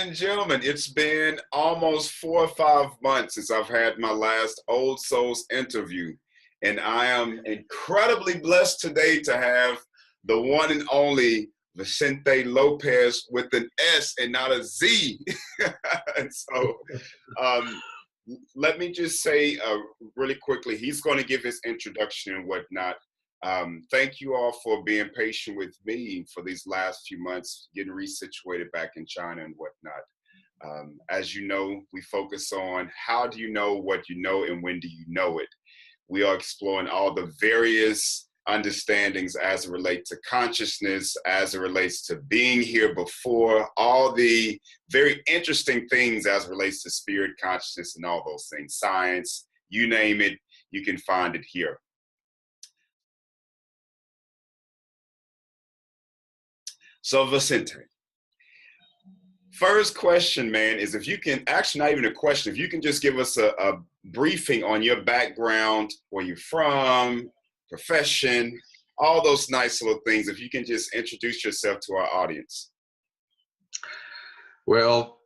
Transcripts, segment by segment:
and gentlemen, it's been almost 4 or 5 months since I've had my last OldSoulz interview, and I am incredibly blessed today to have the one and only Vincente Lopes with an S and not a Z. And so let me just say really quickly, he's going to give his introduction and whatnot. Thank you all for being patient with me for these last few months, getting resituated back in China and whatnot. As you know, we focus on how do you know what you know and when do you know it. We are exploring all the various understandings as it relates to consciousness, as it relates to being here before, all the very interesting things as it relates to spirit, consciousness, and all those things. Science, you name it, you can find it here. So Vincente, first question, man, is if you can, actually not even a question, if you can just give us a briefing on your background, where you're from, profession, all those nice little things, if you can just introduce yourself to our audience. Well,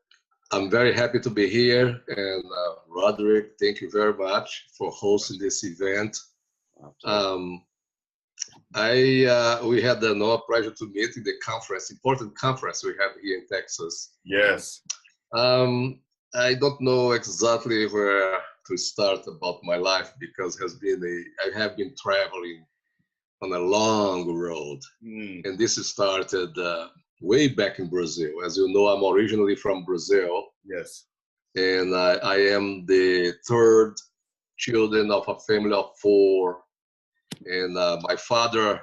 I'm very happy to be here, and Roderick, thank you very much for hosting this event. We had the pleasure to meet in the conference, important conference we have here in Texas. Yes. I don't know exactly where to start about my life because I have been traveling on a long road. And this started way back in Brazil. As you know, I'm originally from Brazil. Yes. And I am the third children of a family of 4. And my father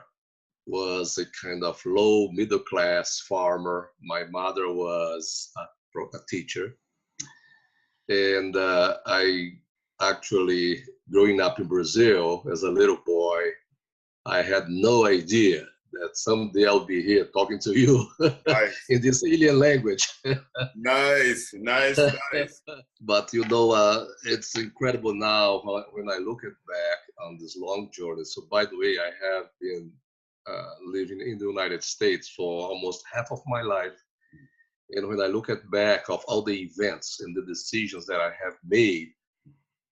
was a kind of low middle class farmer. My mother was a teacher. And I actually, growing up in Brazil as a little boy, I had no idea that someday I'll be here talking to you in this alien language. Nice. But you know, it's incredible now when I look back on this long journey. So by the way, I have been living in the United States for almost half of my life. And when I look back of all the events and the decisions that I have made,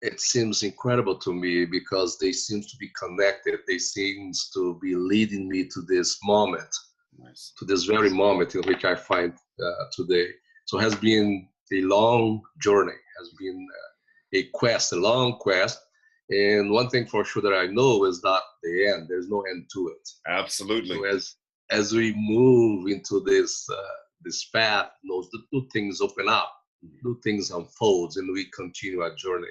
it seems incredible to me because they seem to be connected. They seem to be leading me to this moment, to this very moment in which I find today. So it has been a long journey, has been a quest, a long quest. And one thing for sure that I know is that the end, there's no end to it. Absolutely. So as we move into this path, those new things open up, new things unfold, and we continue our journey.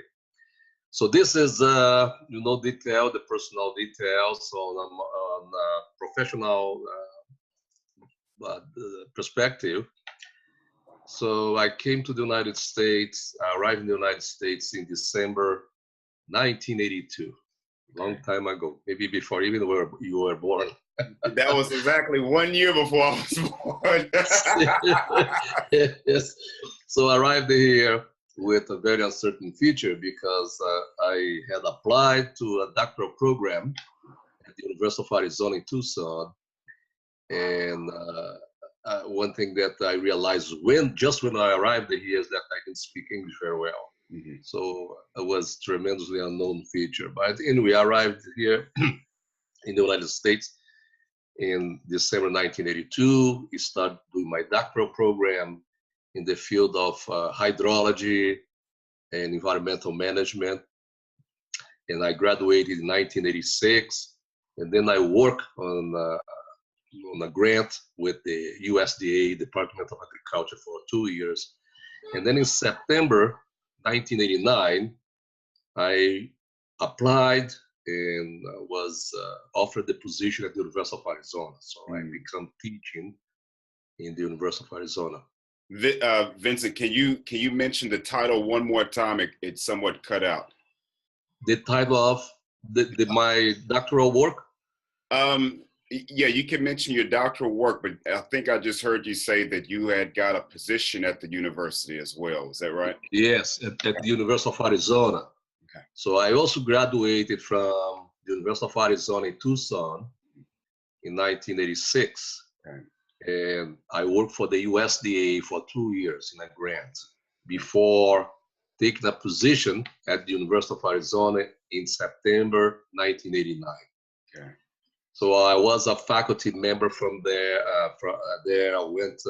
So this is, the personal details on professional perspective. So I came to the United States, arrived in the United States in December 1982, long time ago, maybe before even you were born. That was exactly 1 year before I was born. Yes. So I arrived here with a very uncertain future because I had applied to a doctoral program at the University of Arizona in Tucson. And one thing that I realized just when I arrived here is that I can speak English very well. So it was tremendously unknown feature. But anyway, I arrived here in the United States in December 1982. I started doing my doctoral program in the field of hydrology and environmental management. And I graduated in 1986. And then I worked on a grant with the USDA, Department of Agriculture, for 2 years. And then in September 1989, I applied and was offered the position at the University of Arizona. So I became teaching in the University of Arizona. Vincent, can you mention the title one more time? It somewhat cut out. The title of my doctoral work? Yeah, you can mention your doctoral work, but I think I just heard you say that you had got a position at the university as well. Is that right? Yes, at the University of Arizona. Okay. So I also graduated from the University of Arizona in Tucson in 1986. Okay. And I worked for the USDA for 2 years in a grant before taking a position at the University of Arizona in September 1989. Okay. So I was a faculty member from there. There I went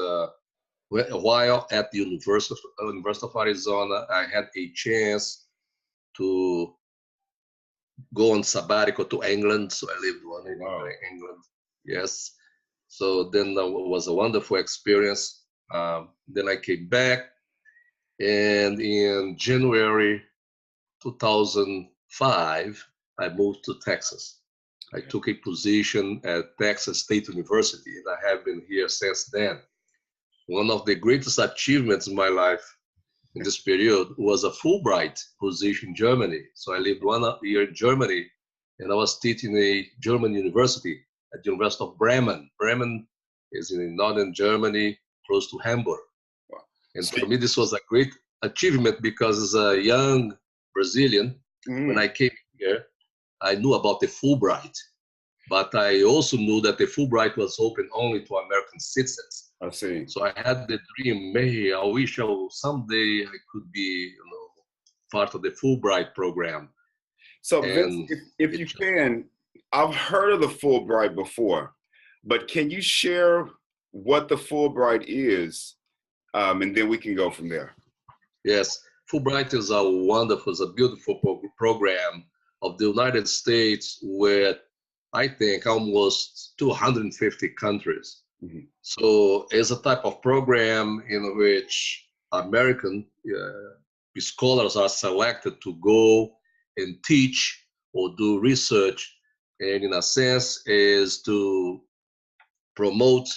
while at the University of Arizona. I had a chance to go on sabbatical to England. So I lived 1 year in England. Yes. So then it was a wonderful experience. Then I came back, and in January 2005, I moved to Texas. I took a position at Texas State University, and I have been here since then. One of the greatest achievements in my life in this period was a Fulbright position in Germany. So I lived 1 year in Germany, and I was teaching a German university at the University of Bremen. Bremen is in northern Germany, close to Hamburg. Wow. And for me, this was a great achievement because as a young Brazilian, when I came here, I knew about the Fulbright, but I also knew that the Fulbright was open only to American citizens. I see. So I had the dream, hey, I wish someday I could be, part of the Fulbright program. So Vince, if you can, I've heard of the Fulbright before, but can you share what the Fulbright is, and then we can go from there. Yes, Fulbright is a beautiful program of the United States with, I think, almost 250 countries. So it's a type of program in which American scholars are selected to go and teach or do research, and in a sense is to promote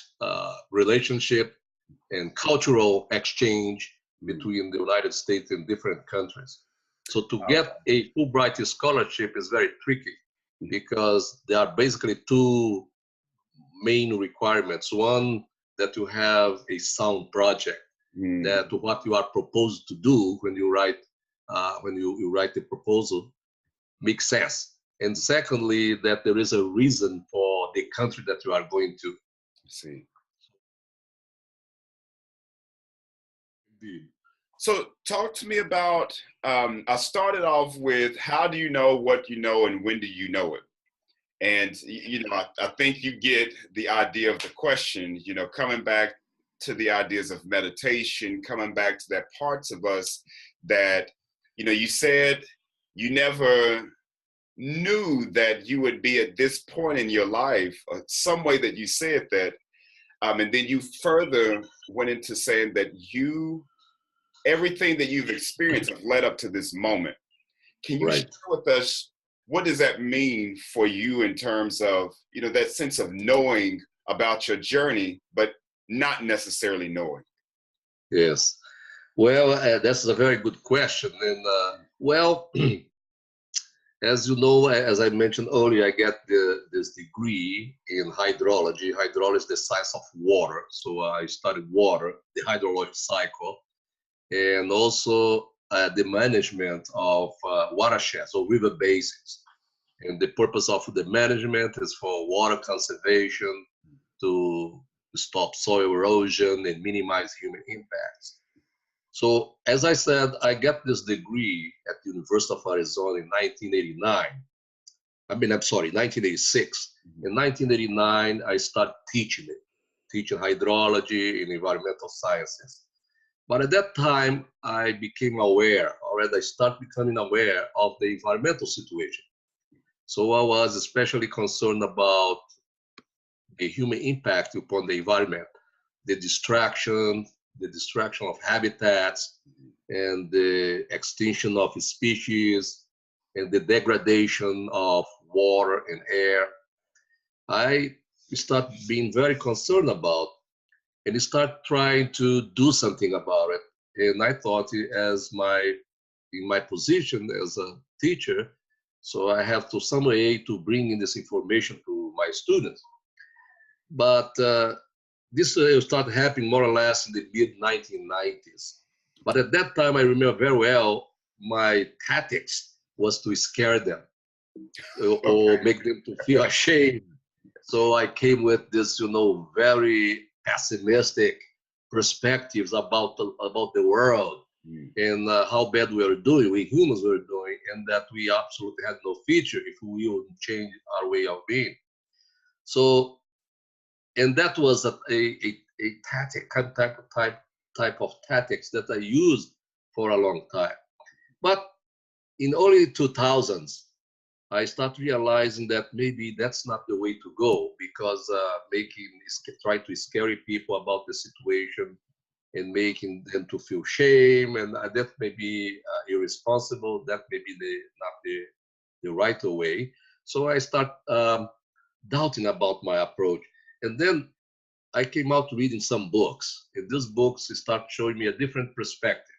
relationship and cultural exchange between the United States and different countries. So to get a Fulbright scholarship is very tricky because there are basically 2 main requirements. One, that you have a sound project, that what you are proposed to do when you write the proposal makes sense. And secondly, that there is a reason for the country that you are going to. I see. So talk to me about, I started off with, how do you know what you know and when do you know it? And, I think you get the idea of the question, coming back to the ideas of meditation, coming back to that parts of us that, you said you never knew that you would be at this point in your life, some way that you said that. And then you further went into saying that everything that you've experienced have led up to this moment. Can you share with us, what does that mean for you in terms of, that sense of knowing about your journey, but not necessarily knowing? Yes. Well, that's a very good question. And as you know, as I mentioned earlier, I got this degree in hydrology. Hydrology is the science of water. So I studied water, the hydrological cycle, and also the management of watersheds, or river basins. And the purpose of the management is for water conservation, to stop soil erosion and minimize human impacts. So as I said, I got this degree at the University of Arizona in 1989. 1986. In 1989, I started teaching hydrology and environmental sciences. But at that time, I became aware, I started becoming aware of the environmental situation. So I was especially concerned about the human impact upon the environment, the destruction of habitats, and the extinction of species, and the degradation of water and air. I started being very concerned about, and start trying to do something about it. And I thought, in my position as a teacher, so I have to some way to bring in this information to my students. But this started happening more or less in the mid-1990s. But at that time, I remember very well, my tactics was to scare them or make them to feel ashamed. So I came with this, very pessimistic perspectives about the world and how bad we are doing, we humans were doing, and that we absolutely had no future if we wouldn't change our way of being. So, and that was a tactic, type of tactics that I used for a long time. But in early 2000s, I started realizing that maybe that's not the way to go, because trying to scare people about the situation and making them to feel shame, and that may be irresponsible, that may be not the right way. So I start doubting about my approach. And then I came out reading some books, and these books start showing me a different perspective.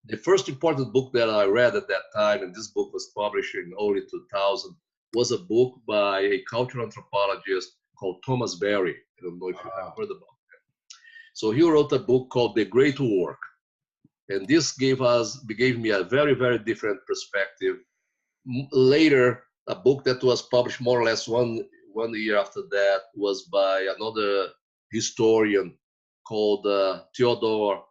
The first important book that I read at that time, and this book was published in early 2000, was a book by a cultural anthropologist called Thomas Berry. I don't know if you have heard about it. So he wrote a book called The Great Work. And this gave me a very, very different perspective. Later, a book that was published more or less one year after that was by another historian called Theodore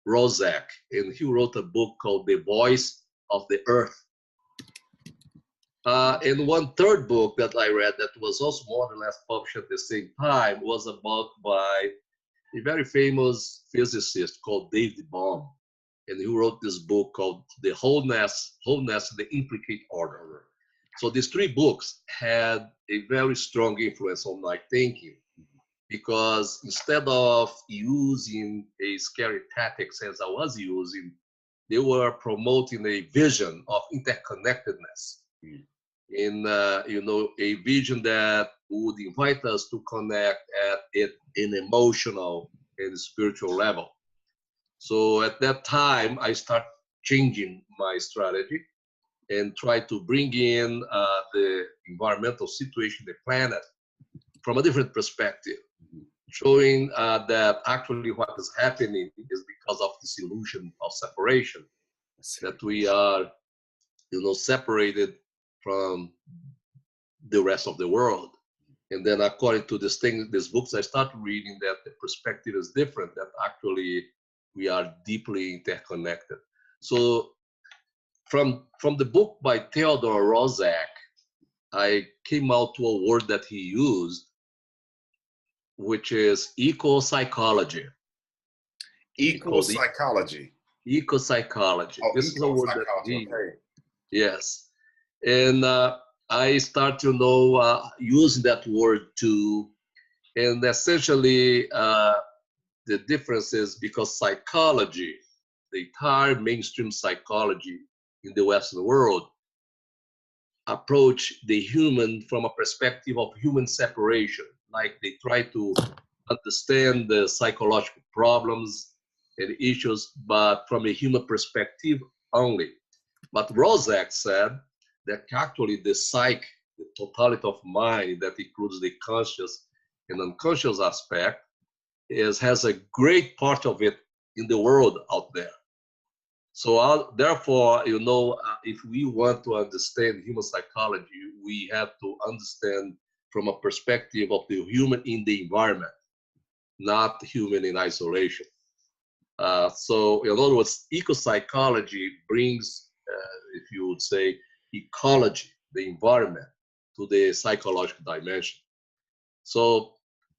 Roszak, and he wrote a book called The Voice of the Earth. And one third book that I read that was also more or less published at the same time was a book by a very famous physicist called David Bohm. And he wrote this book called The Wholeness and the Implicate Order. So these three books had a very strong influence on my thinking, because instead of using a scary tactics as I was using, they were promoting a vision of interconnectedness. In a vision that would invite us to connect at an emotional and spiritual level. So at that time, I started changing my strategy and try to bring in the environmental situation, the planet, from a different perspective, showing that actually what is happening is because of this illusion of separation, that we are, separated from the rest of the world. And then according to these books I started reading, that the perspective is different, that actually we are deeply interconnected. So from the book by Theodore Roszak, I came out to a word that he used, which is eco-psychology. Eco-psychology. Eco-psychology. Oh, this is a word that he, okay. yes. And I start using that word too. And essentially, the difference is because psychology, the entire mainstream psychology in the Western world, approach the human from a perspective of human separation. Like they try to understand the psychological problems and issues, but from a human perspective only. But Roszak said that actually the psyche, the totality of mind that includes the conscious and unconscious aspect, has a great part of it in the world out there. So therefore, if we want to understand human psychology, we have to understand from a perspective of the human in the environment, not human in isolation. So in other words, eco-psychology brings, if you would say, ecology, the environment, to the psychological dimension. So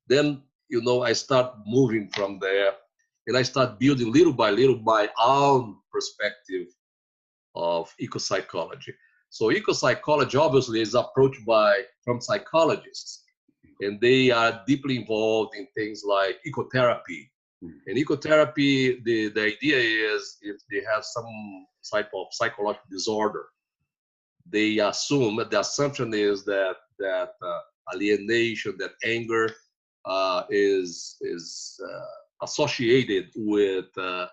then, I start moving from there, and I start building little by little my own perspective of eco-psychology. So eco-psychology obviously is approached from psychologists, and they are deeply involved in things like ecotherapy. And ecotherapy, the idea is if they have some type of psychological disorder, they assume, the assumption is that alienation, that anger is associated with a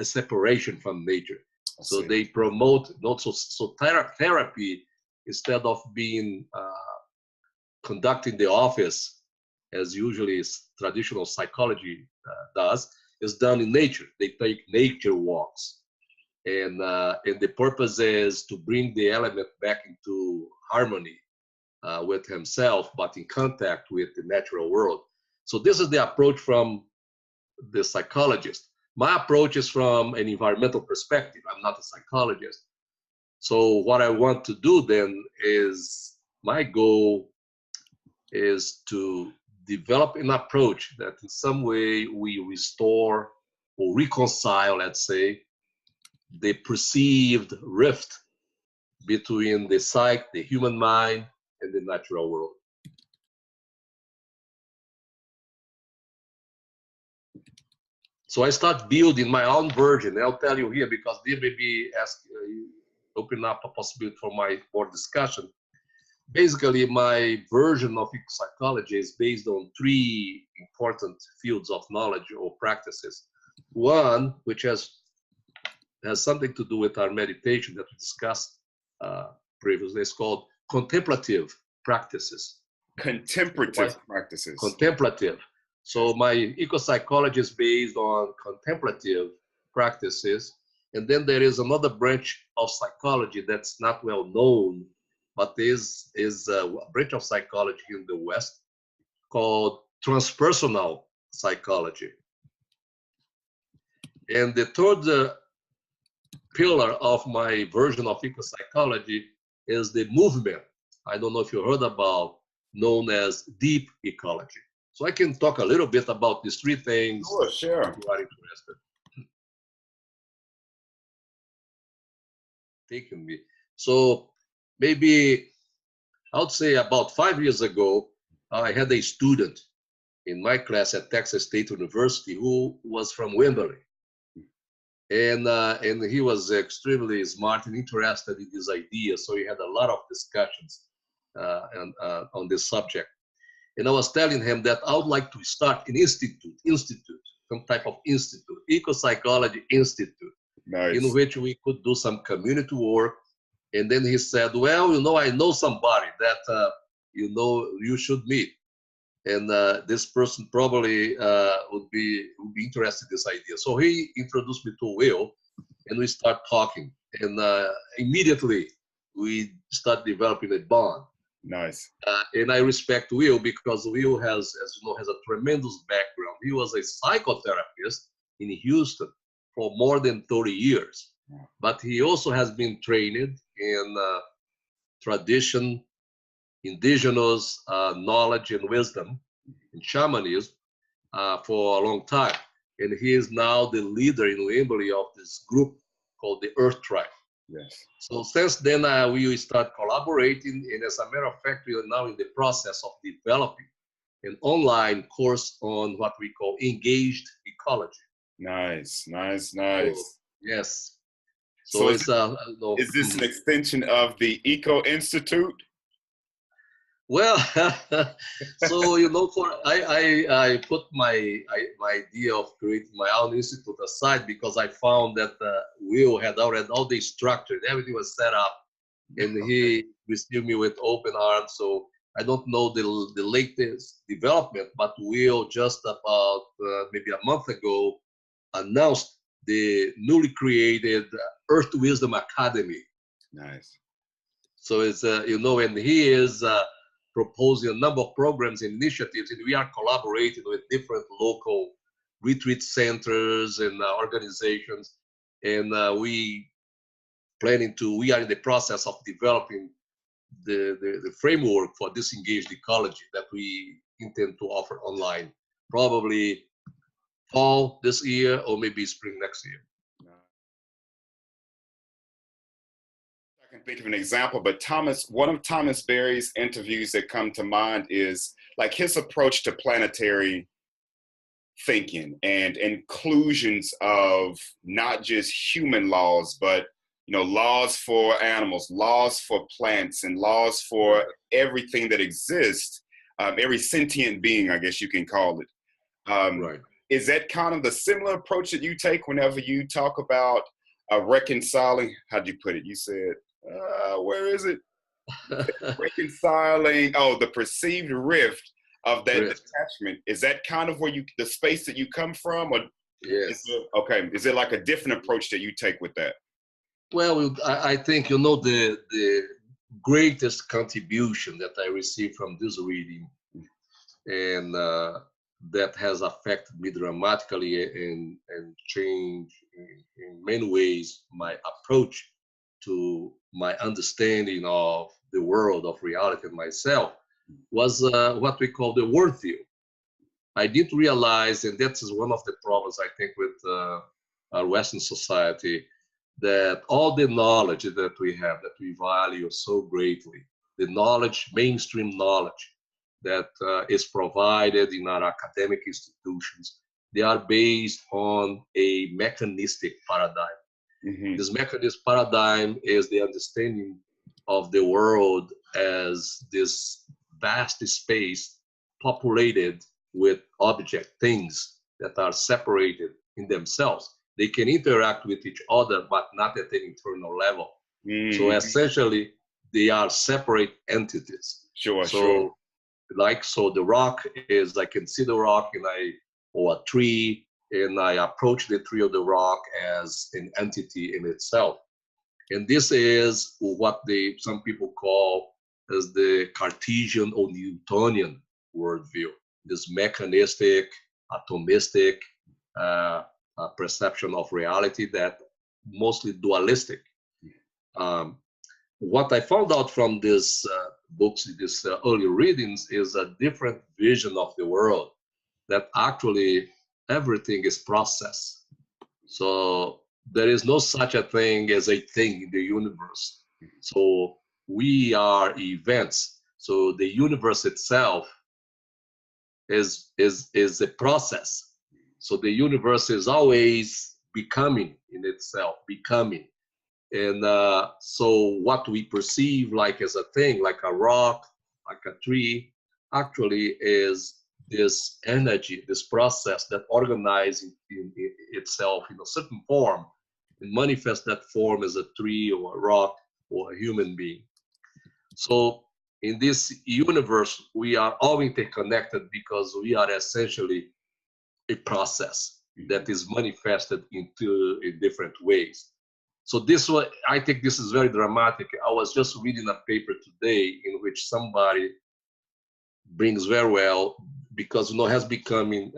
separation from nature. So they promote, therapy, instead of being conducting the office as usually traditional psychology does, is done in nature. They take nature walks. And the purpose is to bring the element back into harmony with himself, but in contact with the natural world. So this is the approach from the psychologist. My approach is from an environmental perspective. I'm not a psychologist. So what I want to do then is, my goal is to develop an approach that in some way we restore or reconcile, let's say, the perceived rift between the psyche, the human mind, and the natural world. So I start building my own version. I'll tell you here because they may be open up a possibility for more discussion. Basically, my version of psychology is based on three important fields of knowledge or practices. One, which has something to do with our meditation that we discussed previously, is called contemplative practices. Contemplative practices. Contemplative. So my eco-psychology is based on contemplative practices. And then there is another branch of psychology that's not well known, but is a branch of psychology in the West called transpersonal psychology. And the third pillar of my version of eco-psychology is the movement. I don't know if you heard about, known as deep ecology. So I can talk a little bit about these three things. Sure. If you are interested. Taking me. So maybe I would say about 5 years ago, I had a student in my class at Texas State University who was from Wimberley. And he was extremely smart and interested in this idea. So we had a lot of discussions on this subject. And I was telling him that I would like to start an institute, some type of institute, eco-psychology institute, nice. In which we could do some community work. And then he said, well, I know somebody that, you should meet. And this person probably would be interested in this idea. So he introduced me to Will, and we start talking. And immediately we start developing a bond. Nice. And I respect Will because Will has, as you know, has a tremendous background. He was a psychotherapist in Houston for more than 30 years. But he also has been trained in tradition, indigenous knowledge and wisdom in shamanism for a long time. And he is now the leader in Wimberley of this group called the Earth Tribe. Yes. So since then, we start collaborating. And as a matter of fact, we are now in the process of developing an online course on what we call engaged ecology. Nice. So, yes. So is this an extension of the Eco Institute? Well, so I put my idea of creating my own institute aside because I found that Will had already all the structure, everything was set up, and he received me with open arms. So I don't know the latest development, but Will just about maybe a month ago announced the newly created Earth Wisdom Academy. Nice. So it's and he is proposing a number of programs and initiatives, and we are collaborating with different local retreat centers and organizations, and we are in the process of developing the framework for this engaged ecology that we intend to offer online, probably fall this year or maybe spring next year. I can think of an example, but one of Thomas Berry's interviews that come to mind is like his approach to planetary thinking and inclusions of not just human laws, but laws for animals, laws for plants, and laws for everything that exists, every sentient being, I guess you can call it. Right. Is that kind of the similar approach that you take whenever you talk about reconciling? How'd you put it? You said, where is it? Reconciling, the perceived rift of that detachment. Is that kind of where the space that you come from? Or yes. Is it like a different approach that you take with that? Well, I think, the greatest contribution that I received from this reading and that has affected me dramatically and changed in many ways my approach to my understanding of the world, of reality, and myself, was what we call the worldview. I didn't realize, and that is one of the problems I think with our Western society, that all the knowledge that we have, that we value so greatly, the knowledge, mainstream knowledge that is provided in our academic institutions, they are based on a mechanistic paradigm. Mm-hmm. This mechanistic paradigm is the understanding of the world as this vast space populated with object things that are separated in themselves. They can interact with each other, but not at an internal level. Mm-hmm. So essentially, they are separate entities. Sure. So the rock is, I can see the rock or a tree, and I approach the tree or the rock as an entity in itself. And this is what some people call as the Cartesian or Newtonian worldview, this mechanistic, atomistic perception of reality that mostly dualistic. What I found out from these books, these early readings, is a different vision of the world, that actually everything is process. So there is no such a thing as a thing in the universe. So we are events. So the universe itself is a process. So the universe is always becoming in itself, becoming. And so what we perceive like as a thing, like a rock, like a tree, actually is this energy, this process that organizes in itself in a certain form and manifests that form as a tree or a rock or a human being. So in this universe, we are all interconnected because we are essentially a process that is manifested in different ways. So this one, I think this is very dramatic. I was just reading a paper today in which somebody brings very well, because has becoming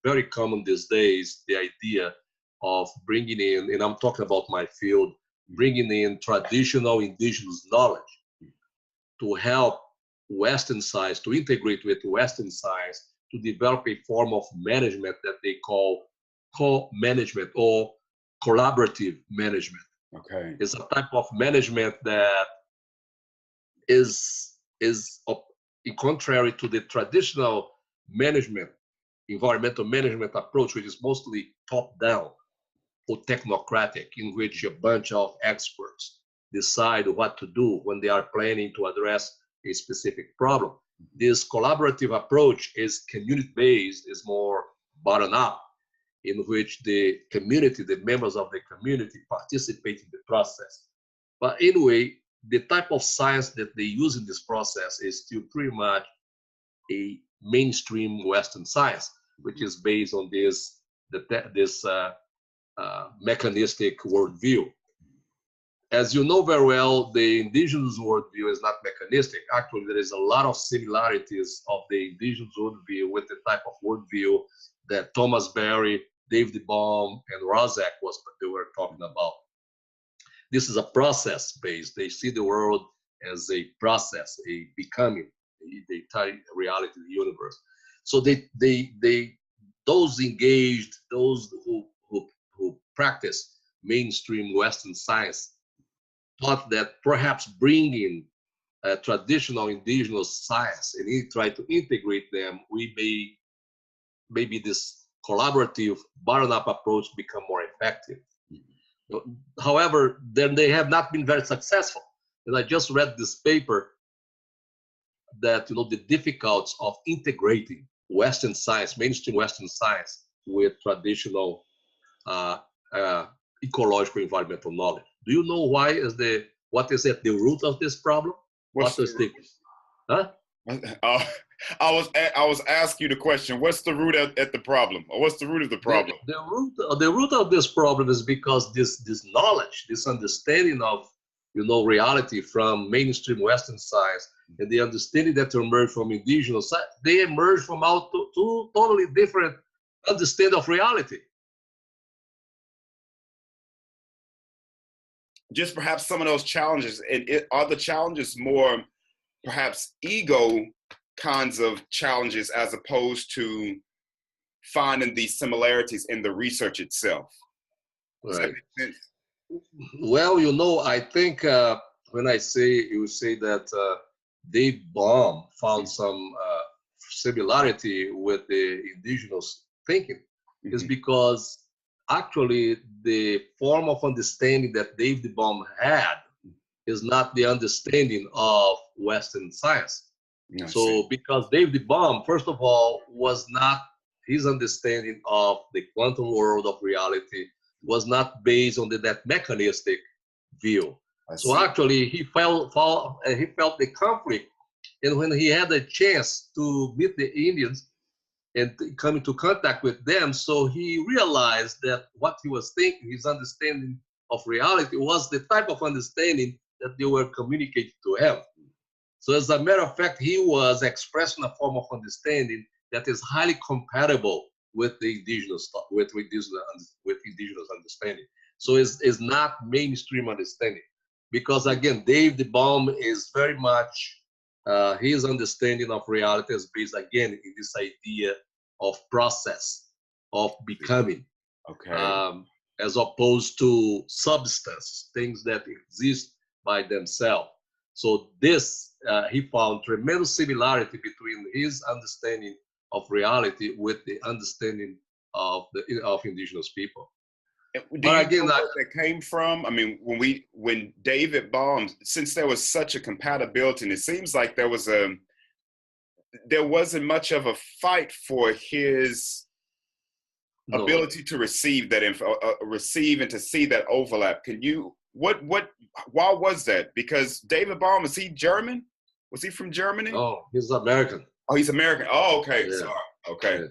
very common these days, the idea of bringing in, and I'm talking about my field, bringing in traditional indigenous knowledge to help Western science, to integrate with Western science, to develop a form of management that they call co-management or collaborative management. Okay. It's a type of management that is contrary to the traditional management, environmental management approach, which is mostly top-down or technocratic, in which a bunch of experts decide what to do when they are planning to address a specific problem. This collaborative approach is community-based, is more bottom-up, in which the community, the members of the community participate in the process. But anyway, the type of science that they use in this process is still pretty much a mainstream Western science, which is based on this mechanistic worldview. As you know very well, the indigenous worldview is not mechanistic. Actually, there is a lot of similarities of the indigenous worldview with the type of worldview that Thomas Berry, David Bohm, and Rozek they were talking about. This is a process-based. They see the world as a process, a becoming, the entire reality of the universe. So those engaged, those who practice mainstream Western science, thought that perhaps bringing traditional indigenous science and try to integrate them, maybe this collaborative bottom-up approach become more effective. However, then they have not been very successful. And I just read this paper that the difficulties of integrating Western science, mainstream Western science, with traditional ecological environmental knowledge. Do you know what is at the root of this problem? I was asking you the question. What's the root at the problem, or what's the root of the problem? The root of this problem is because this knowledge, this understanding of reality from mainstream Western science, and the understanding that emerged from indigenous science, they emerged from two totally different understanding of reality. Just perhaps some of those challenges, and are the challenges more perhaps ego kinds of challenges as opposed to finding these similarities in the research itself? Does that make sense? Well, I think when you say that Dave Baum found some similarity with the indigenous thinking, is because actually the form of understanding that David Baum had is not the understanding of Western science. So because David Baum, first of all, was not, his understanding of the quantum world of reality was not based on that mechanistic view. So actually he felt the conflict, and when he had a chance to meet the Indians and come into contact with them, so he realized that what he was thinking, his understanding of reality, was the type of understanding that they were communicating to him. So as a matter of fact, he was expressing a form of understanding that is highly compatible with the indigenous thought, with indigenous understanding. So it's not mainstream understanding, because again, David Baum is very much his understanding of reality is based again in this idea of process, of becoming, as opposed to substance, things that exist by themselves. So this, he found tremendous similarity between his understanding of reality with the understanding of indigenous people. Do you know where that came from? I mean, when David Baum, since there was such a compatibility, and it seems like there wasn't much of a fight for his ability to receive that info, receive and to see that overlap. Can you, why was that? Because David Baum, is he German? Was he from Germany? Oh, he's American. Oh, he's American. Oh, okay. Yeah. Sorry. Okay.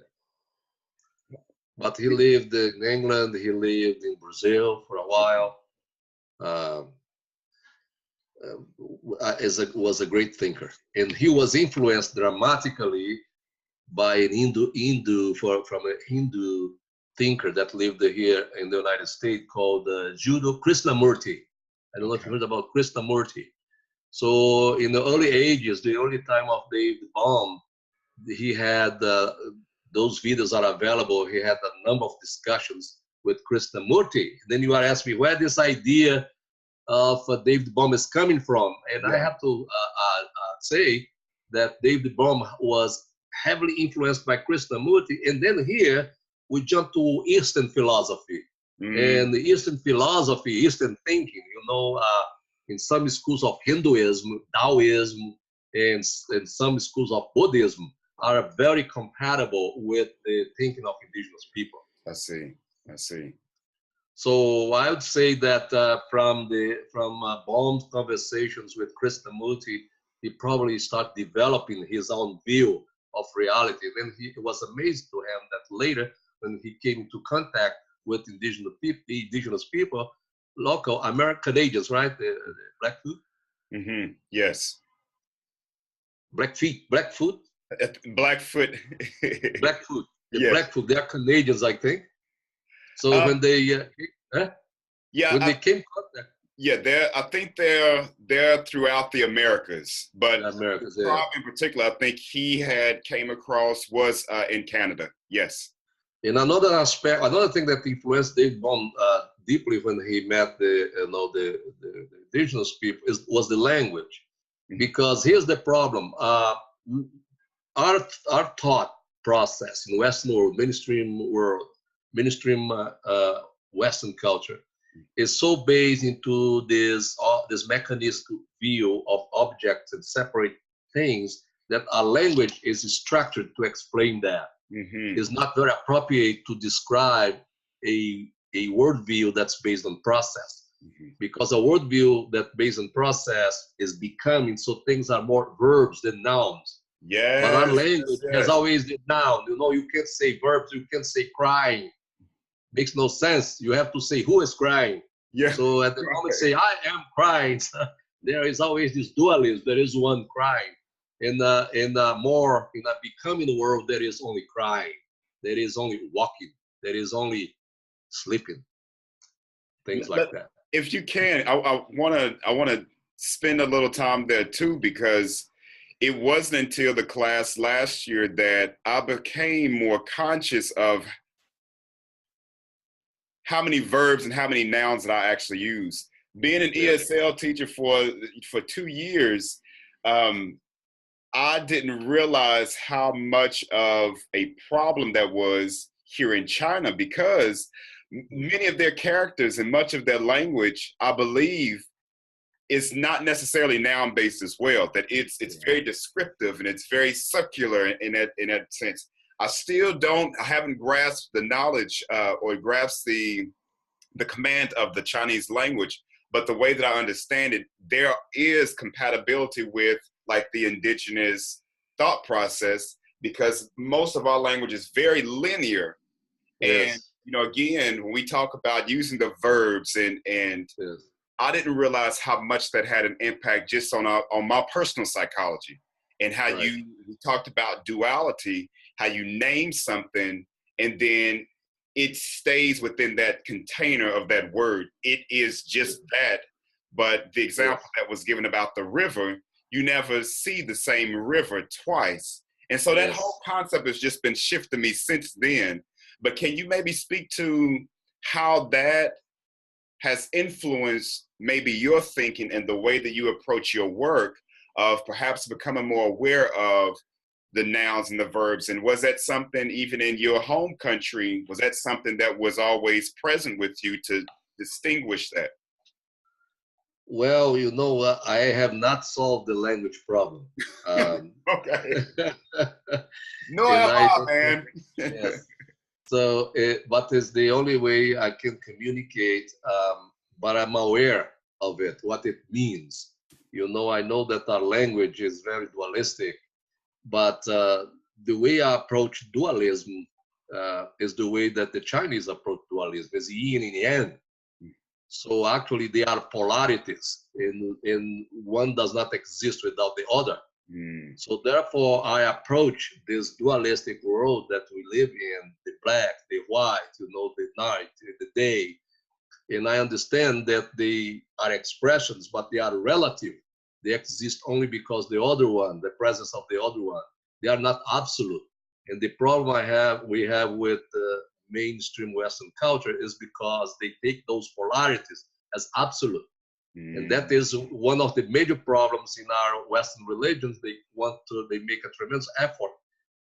Yeah. But he lived in England. He lived in Brazil for a while. Was a great thinker, and he was influenced dramatically by an from a Hindu thinker that lived here in the United States called Judo Krishnamurti. I don't know if you heard about Krishnamurti. So in the early ages, the early time of David Baum, he had those videos are available. He had a number of discussions with Krishnamurti. Then you are asking me where this idea of David Baum is coming from, and I have to say that David Baum was heavily influenced by Krishnamurti. And then here we jump to Eastern philosophy, and the Eastern philosophy, Eastern thinking. In some schools of Hinduism, Taoism, and some schools of Buddhism are very compatible with the thinking of indigenous people. I see. So I would say that from Baum's conversations with Krishnamurti, he probably started developing his own view of reality. Then he was amazed to him that later, when he came into contact with indigenous people, local Canadians, right? The Blackfoot. Yes. Blackfoot. Blackfoot. Blackfoot. Yes. Blackfoot. They are Canadians, I think. So when they they came contact. Yeah, I think they're throughout the Americas, but Americas, in particular, I think he came across was in Canada. Yes. And another aspect, another thing that influenced David Baum deeply when he met the indigenous people was the language, because here's the problem: our thought process in Western world, mainstream Western culture is so based into this mechanistic view of objects and separate things that our language is structured to explain that. It's not very appropriate to describe a worldview that's based on process, because a worldview that's based on process is becoming, so things are more verbs than nouns. Yeah. But our language has always the noun. You can't say verbs, you can't say crying. Makes no sense. You have to say who is crying. Yeah. So at the moment say, I am crying, there is always this dualism. There is one crying. In a becoming world, there is only crying. There is only walking. There is only sleeping. Things like that. If you can, I wanna spend a little time there too, because it wasn't until the class last year that I became more conscious of how many verbs and how many nouns that I actually use. Being an ESL teacher for 2 years, I didn't realize how much of a problem that was here in China, because many of their characters and much of their language, I believe, is not necessarily noun based as well. That it's very descriptive and it's very circular in that sense. I haven't grasped the knowledge or grasped the command of the Chinese language, but the way that I understand it, there is compatibility with like the indigenous thought process, because most of our language is very linear. Yes. And you know, again, when we talk about using the verbs and Yes. I didn't realize how much that had an impact just on my personal psychology, and how we talked about duality, how you name something and then it stays within that container of that word. It is just that. But the example that was given about the river, you never see the same river twice. And so that whole concept has just been shifting me since then. But can you maybe speak to how that has influenced maybe your thinking and the way that you approach your work, of perhaps becoming more aware of the nouns and the verbs? And was that something even in your home country, was that something that was always present with you to distinguish that? Well, you know, I have not solved the language problem. Okay. No, I man. Yes. So, but it's the only way I can communicate, but I'm aware of it, what it means. You know, I know that our language is very dualistic, but the way I approach dualism is the way that the Chinese approach dualism, is yin and yang. So actually they are polarities, and one does not exist without the other. So therefore I approach this dualistic world that we live in, the black, the white, you know, the night, the day. And I understand that they are expressions, but they are relative. They exist only because the other one, the presence of the other one, they are not absolute. And the problem we have with mainstream Western culture is because they take those polarities as absolute. And that is one of the major problems in our Western religions. They make a tremendous effort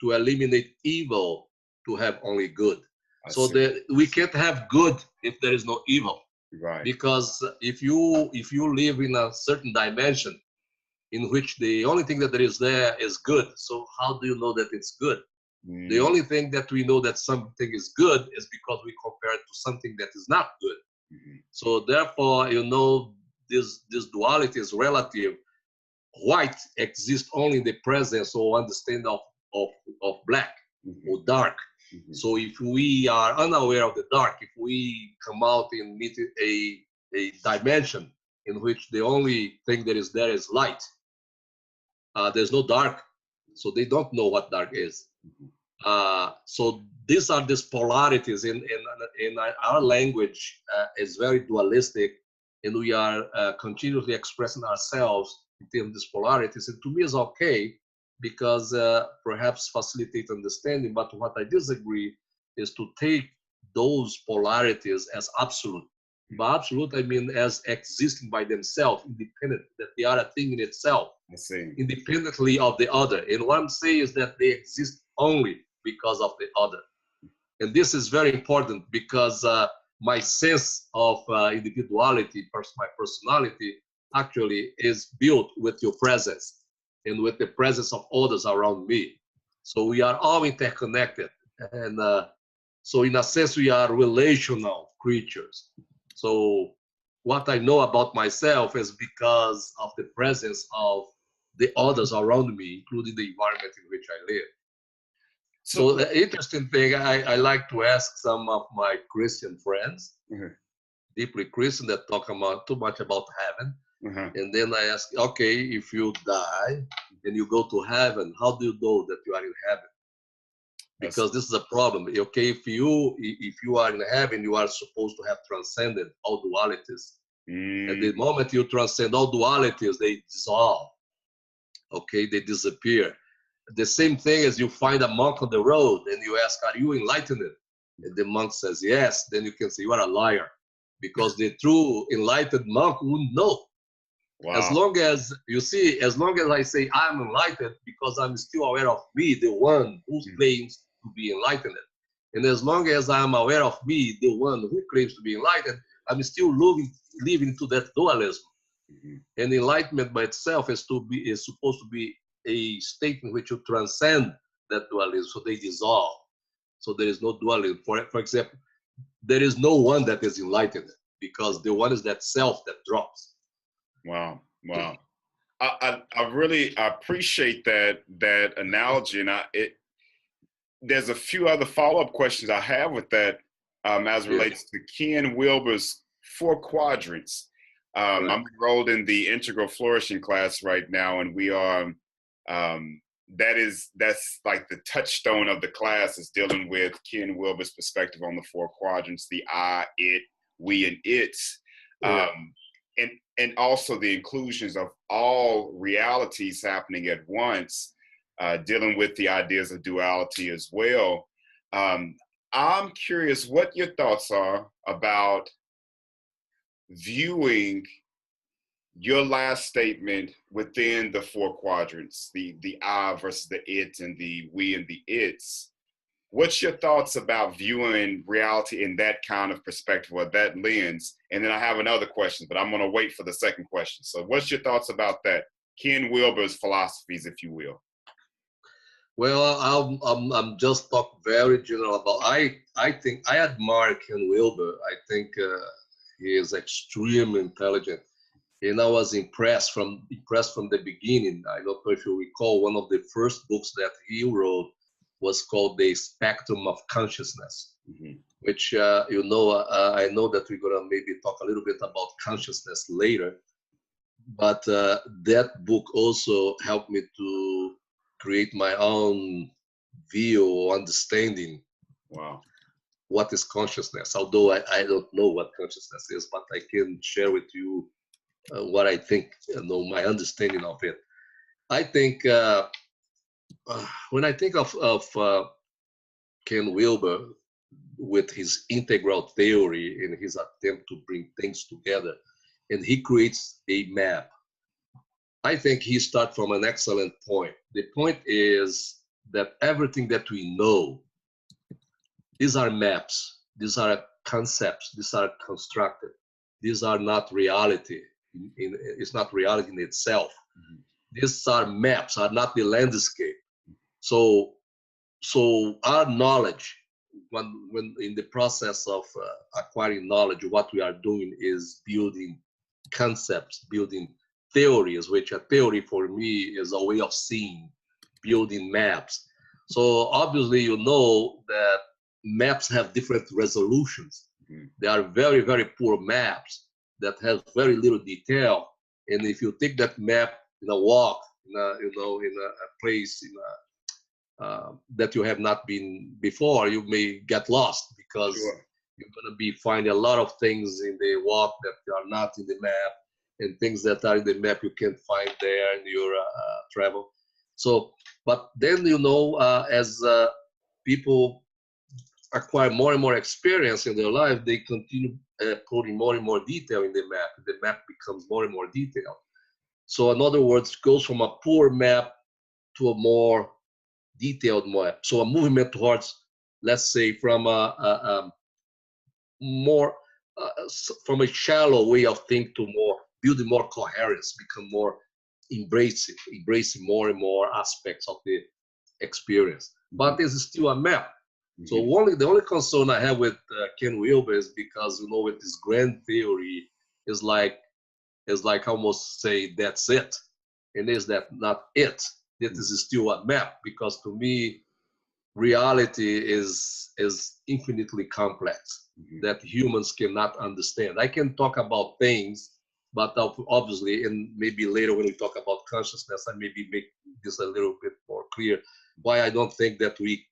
to eliminate evil, to have only good. So we can't have good if there is no evil. Right. Because if you live in a certain dimension in which the only thing that there is there is good, so how do you know that it's good? The only thing that we know that something is good is because we compare it to something that is not good. So therefore, you know, this duality is relative. White exists only in the presence or understanding of black or dark. So if we are unaware of the dark, if we come out and meet a dimension in which the only thing that is there is light, there's no dark. So they don't know what dark is. So these are these polarities in our language is very dualistic, and we are continuously expressing ourselves in terms of these polarities. And to me, it's okay because perhaps facilitate understanding. But what I disagree is to take those polarities as absolute. By absolute, I mean as existing by themselves, independent, that they are a thing in itself, independently of the other. And what I'm saying is that they exist only because of the other. And this is very important because my sense of individuality, my personality, actually is built with your presence and with the presence of others around me. So we are all interconnected. And so in a sense, we are relational creatures. So what I know about myself is because of the presence of the others around me, including the environment in which I live. So the interesting thing, I like to ask some of my Christian friends, deeply Christian that talk about too much about heaven. Uh-huh. And then I ask, okay, if you die and you go to heaven, how do you know that you are in heaven? Because this is a problem. Okay, if you are in heaven, you are supposed to have transcended all dualities. At the moment you transcend all dualities, they dissolve. Okay, they disappear. The same thing as you find a monk on the road and you ask, are you enlightened? And the monk says yes. Then you can say you are a liar, because the true enlightened monk wouldn't know. Wow. As long as you see, as long as I say I'm enlightened, because I'm still aware of me, the one who claims to be enlightened, and as long as I'm aware of me, the one who claims to be enlightened, I'm still living to that dualism. And enlightenment by itself is supposed to be a state in which you transcend that dualism, so they dissolve. So there is no dualism. For example, there is no one that is enlightened, because the one is that self that drops. Wow, wow. I really appreciate that analogy, and there's a few other follow-up questions I have with that as relates to Ken Wilber's 4 quadrants. I'm enrolled in the integral flourishing class right now, and we are that's like the touchstone of the class is dealing with Ken Wilber's perspective on the 4 quadrants: the I, it, we, and its. And also the inclusions of all realities happening at once, dealing with the ideas of duality as well. I'm curious what your thoughts are about viewing your last statement within the 4 quadrants, the I versus the it and the we and the its. What's your thoughts about viewing reality in that kind of perspective or that lens? And then I have another question, but I'm going to wait for the second question. So what's your thoughts about that? Ken Wilber's philosophies, if you will. Well, I'm just talk very general about. I think I admire Ken Wilber. I think he is extremely intelligent, and I was impressed from the beginning. I don't know if you recall, one of the first books that he wrote was called The Spectrum of Consciousness, which, I know that we're going to maybe talk a little bit about consciousness later, but that book also helped me to create my own view or understanding. Wow. What is consciousness? Although I don't know what consciousness is, but I can share with you what I think, my understanding of it. I think when I think of Ken Wilber with his integral theory and his attempt to bring things together, and he creates a map, I think he starts from an excellent point. The point is that everything that we know, these are maps, these are concepts, these are constructed, these are not reality. It's not reality in itself. These are maps, are not the landscape. So our knowledge, when in the process of acquiring knowledge, what we are doing is building concepts, building theories, which a theory for me is a way of seeing, building maps. So obviously you know that maps have different resolutions. They are very, very poor maps that have very little detail. And if you take that map in a walk, in a place, that you have not been before, you may get lost, because you're going to be finding a lot of things in the walk that are not in the map, and things that are in the map you can't find there in your travel. So, but then, as people acquire more and more experience in their life, they continue putting more and more detail in the map. The map becomes more and more detailed. So in other words, it goes from a poor map to a more detailed map. So a movement towards, let's say, from a from a shallow way of thinking to more building more coherence, become more embracing more and more aspects of the experience. But this is still a map. So the only concern I have with Ken Wilber is because, with this grand theory, is like almost say that's it, and is that not it? That is still a map, because to me, reality is infinitely complex, that humans cannot understand. I can talk about things, but obviously, and maybe later when we talk about consciousness, I maybe make this a little bit more clear, why I don't think that we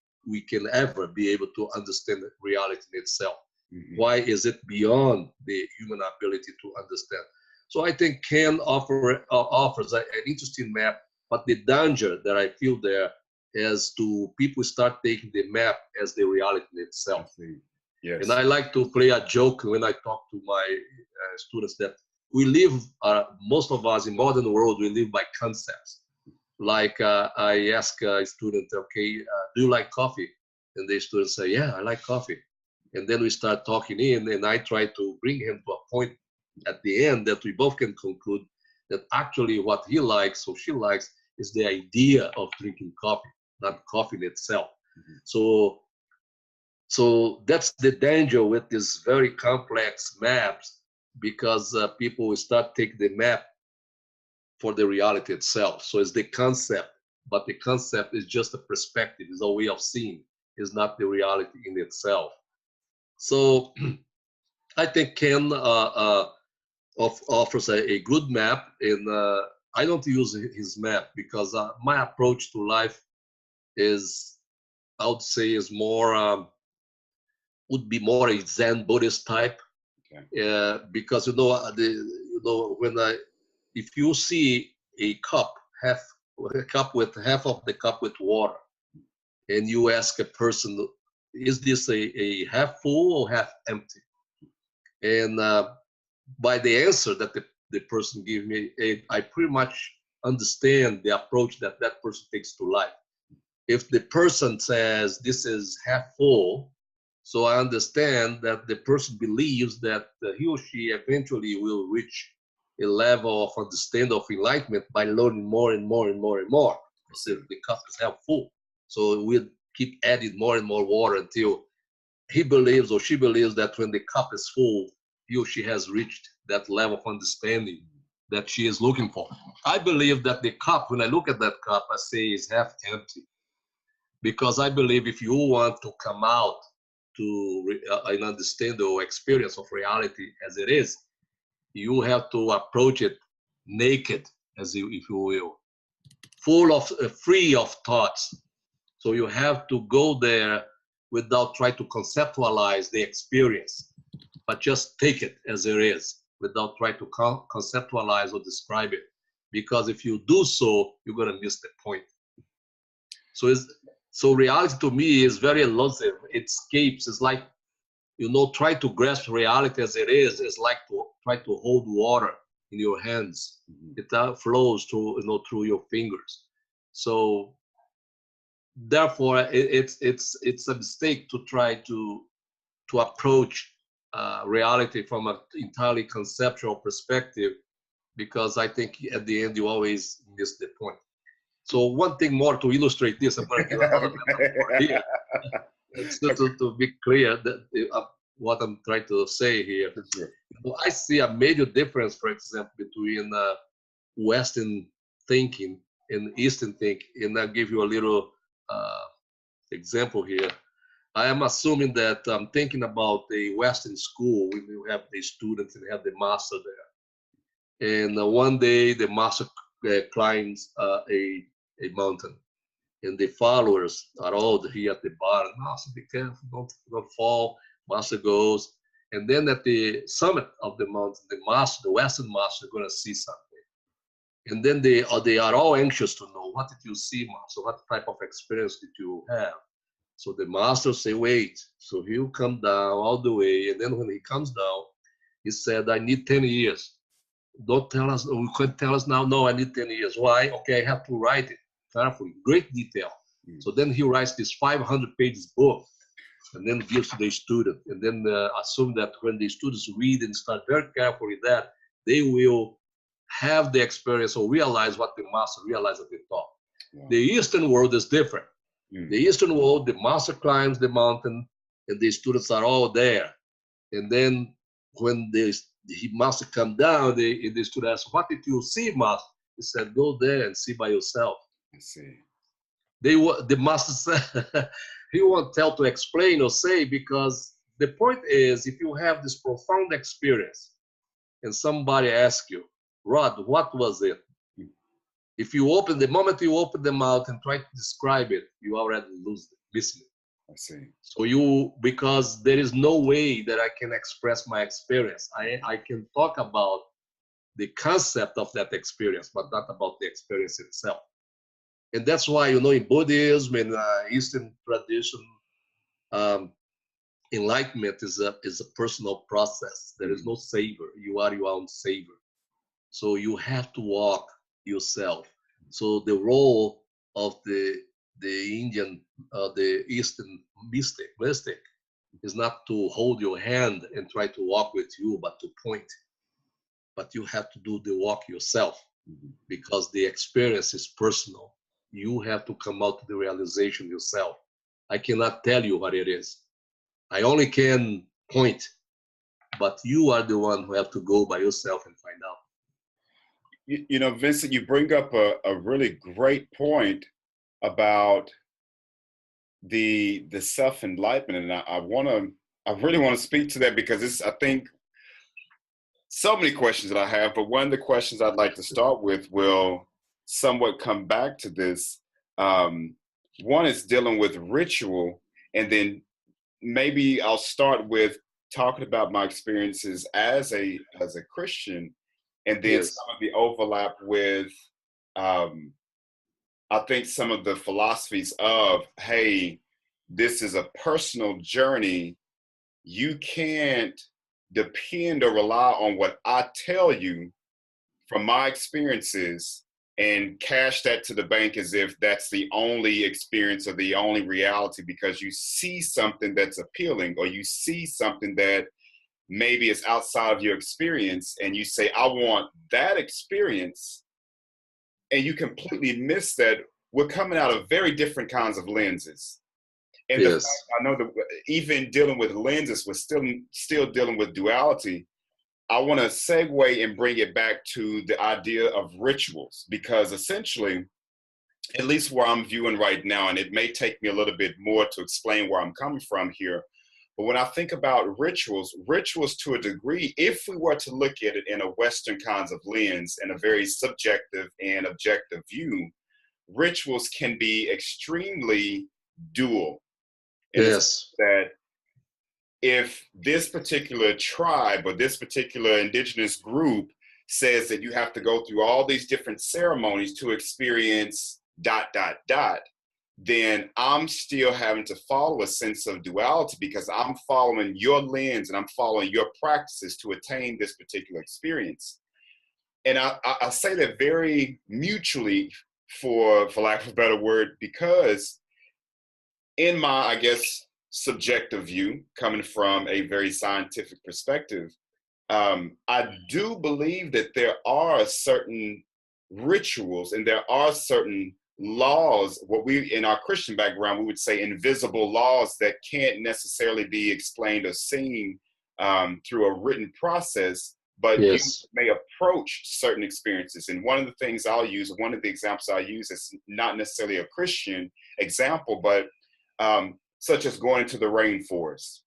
can ever be able to understand reality in itself. Why is it beyond the human ability to understand? So I think Ken offers an interesting map, but the danger that I feel there is to people start taking the map as the reality in itself. Yes. And I like to play a joke when I talk to my students that we live, most of us in modern world, we live by concepts. Like I ask a student, okay, do you like coffee? And the student say, yeah, I like coffee. And then we start talking and I try to bring him to a point at the end that we both can conclude that actually what he likes or she likes is the idea of drinking coffee, not coffee in itself. So that's the danger with these very complex maps, because people will start taking the map for the reality itself. So it's the concept, but the concept is just a perspective, is a way of seeing, is not the reality in itself. So I think Ken offers a good map, and I don't use his map because my approach to life is, I would say, is more, would be more a Zen Buddhist type. Because if you see a cup, with half of the cup with water, and you ask a person, is this a half full or half empty? And by the answer that the person gives me, I pretty much understand the approach that that person takes to life. If the person says this is half full, so I understand that the person believes that he or she eventually will reach a level of understanding of enlightenment by learning more and more and more and more. So the cup is half full. So we'll keep adding more and more water until he believes or she believes that when the cup is full, he or she has reached that level of understanding that she is looking for. I believe that the cup, when I look at that cup, I say is half empty. Because I believe if you want to come out to an understanding or experience of reality as it is, you have to approach it naked, if you will, free of thoughts. So you have to go there without trying to conceptualize the experience, but just take it as it is, without trying to conceptualize or describe it. Because if you do so, you're going to miss the point. So reality to me is very elusive. It escapes. It's like, try to grasp reality as it is. It's like to try to hold water in your hands. It flows through, through your fingers. So therefore, it's a mistake to try to approach reality from an entirely conceptual perspective, because I think at the end you always miss the point. So one thing more to illustrate this, I'm going to give another metaphor here. It's to be clear that what I'm trying to say here. I see a major difference, for example, between Western thinking and Eastern thinking. And I'll give you a little example here. I am assuming that I'm thinking about a Western school when you have the students and have the master there. And one day the master climbs a mountain, and the followers are all here at the bottom. Master, be careful, don't fall. Master goes, and then at the summit of the mountain, the Western master, is going to see something, and then they are all anxious to know, what did you see, master? What type of experience did you have? So the master say, wait. So he'll come down all the way, and then when he comes down, he said, I need 10 years. Don't tell us, you can't tell us now, no, I need 10 years. Why? Okay, I have to write it carefully, great detail. So then he writes this 500 pages book and then gives to the student, and then assume that when the students read and start very carefully that, they will have the experience or realize what the master realized at the top. The Eastern world is different. The Eastern world, the master climbs the mountain and the students are all there. And then when the master come down, the student asks, what did you see, master? He said, go there and see by yourself. I see. the master said, he won't tell to explain or say, because the point is, if you have this profound experience and somebody asks you, Rod, what was it? If you open, the moment you open the mouth and try to describe it, you already listen it. I see. So because there is no way that I can express my experience. I can talk about the concept of that experience, but not about the experience itself. And that's why, in Buddhism and Eastern tradition, enlightenment is a personal process. There is no savior. You are your own savior. So you have to walk yourself. So the role of the Indian, the Eastern mystic is not to hold your hand and try to walk with you, but to point. But you have to do the walk yourself, because the experience is personal. You have to come out to the realization yourself. I cannot tell you what it is. I only can point, but you are the one who have to go by yourself and find out. Vincent, you bring up a really great point about the self-enlightenment, and I really want to speak to that, because I think so many questions that I have, but one of the questions I'd like to start with will somewhat come back to this. One is dealing with ritual, and then maybe I'll start with talking about my experiences as a Christian, and then Yes. some of the overlap with, I think, some of the philosophies of, hey, this is a personal journey. You can't depend or rely on what I tell you from my experiences and cash that to the bank as if that's the only experience or the only reality, because you see something that's appealing, or you see something that maybe is outside of your experience, and you say, I want that experience, and you completely miss that we're coming out of very different kinds of lenses. And Yes. the fact, I know that even dealing with lenses, we're still dealing with duality. I want to segue and bring it back to the idea of rituals, because essentially, at least where I'm viewing right now, and it may take me a little bit more to explain where I'm coming from here, but when I think about rituals to a degree, if we were to look at it in a Western kinds of lens and a very subjective and objective view, rituals can be extremely dual. In the sense Yes. that if this particular tribe or this particular indigenous group says that you have to go through all these different ceremonies to experience ... then I'm still having to follow a sense of duality, because I'm following your lens and I'm following your practices to attain this particular experience. And I say that very mutually, for lack of a better word, because in my, I guess, subjective view, coming from a very scientific perspective, I do believe that there are certain rituals and there are certain laws, what we, in our Christian background, we would say invisible laws, that can't necessarily be explained or seen through a written process, but you Yes. may approach certain experiences. And one of the things I'll use, one of the examples I use, is not necessarily a Christian example, but such as going into the rainforest.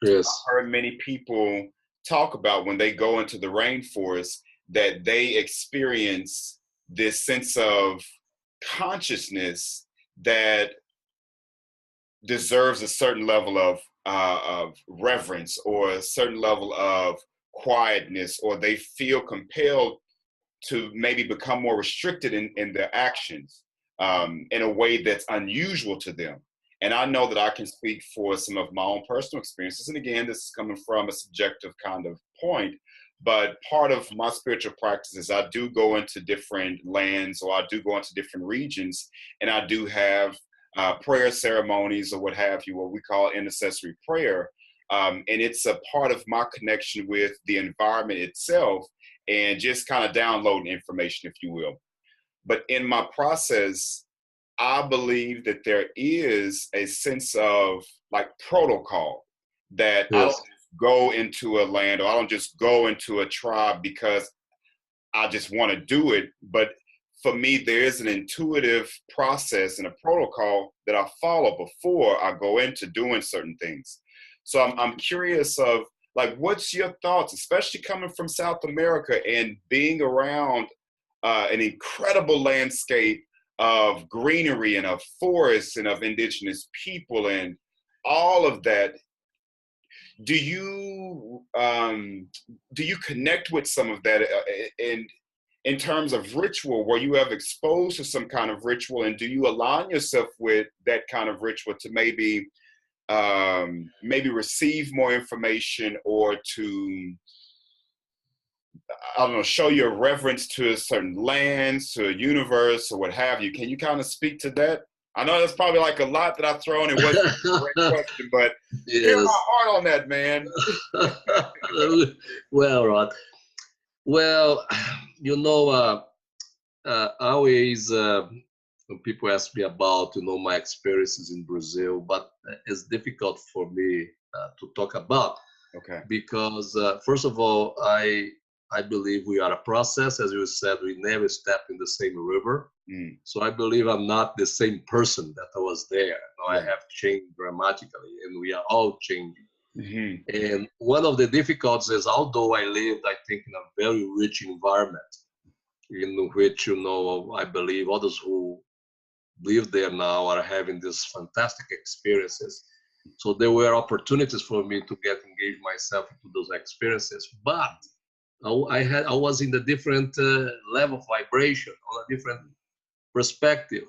Yes. I've heard many people talk about when they go into the rainforest that they experience this sense of consciousness that deserves a certain level of reverence, or a certain level of quietness, or they feel compelled to maybe become more restricted in their actions in a way that's unusual to them. And I know that I can speak for some of my own personal experiences. And again, this is coming from a subjective kind of point. But part of my spiritual practice is I do go into different lands, or I do go into different regions, and I do have prayer ceremonies, or what have you, what we call intercessory prayer. And it's a part of my connection with the environment itself, and just kind of downloading information, if you will. But in my process, I believe that there is a sense of like protocol, that I don't Yes. just go into a land, or I don't just go into a tribe because I just want to do it. But for me, there is an intuitive process and a protocol that I follow before I go into doing certain things. So I'm curious of, like, what's your thoughts, especially coming from South America and being around an incredible landscape of greenery and of forests and of indigenous people and all of that. Do you connect with some of that in terms of ritual, where you have exposed to some kind of ritual, and do you align yourself with that kind of ritual to maybe receive more information, or to, I don't know, show your reverence to certain lands, to a universe, or what have you? Can you kind of speak to that? I know that's probably like a lot that I throw in. It wasn't a great question, but hear my heart on that, man. Well, Rod. Well, you know, always when people ask me about, you know, my experiences in Brazil, but it's difficult for me to talk about. Okay. Because first of all, I believe we are a process. As you said, we never step in the same river. Mm. So I believe I'm not the same person that I was there. No, I have changed dramatically, and we are all changing. Mm-hmm. And one of the difficulties is, although I lived, I think, in a very rich environment, in which, you know, I believe others who live there now are having these fantastic experiences. So there were opportunities for me to get engaged myself into those experiences, but I was in a different level of vibration, on a different perspective.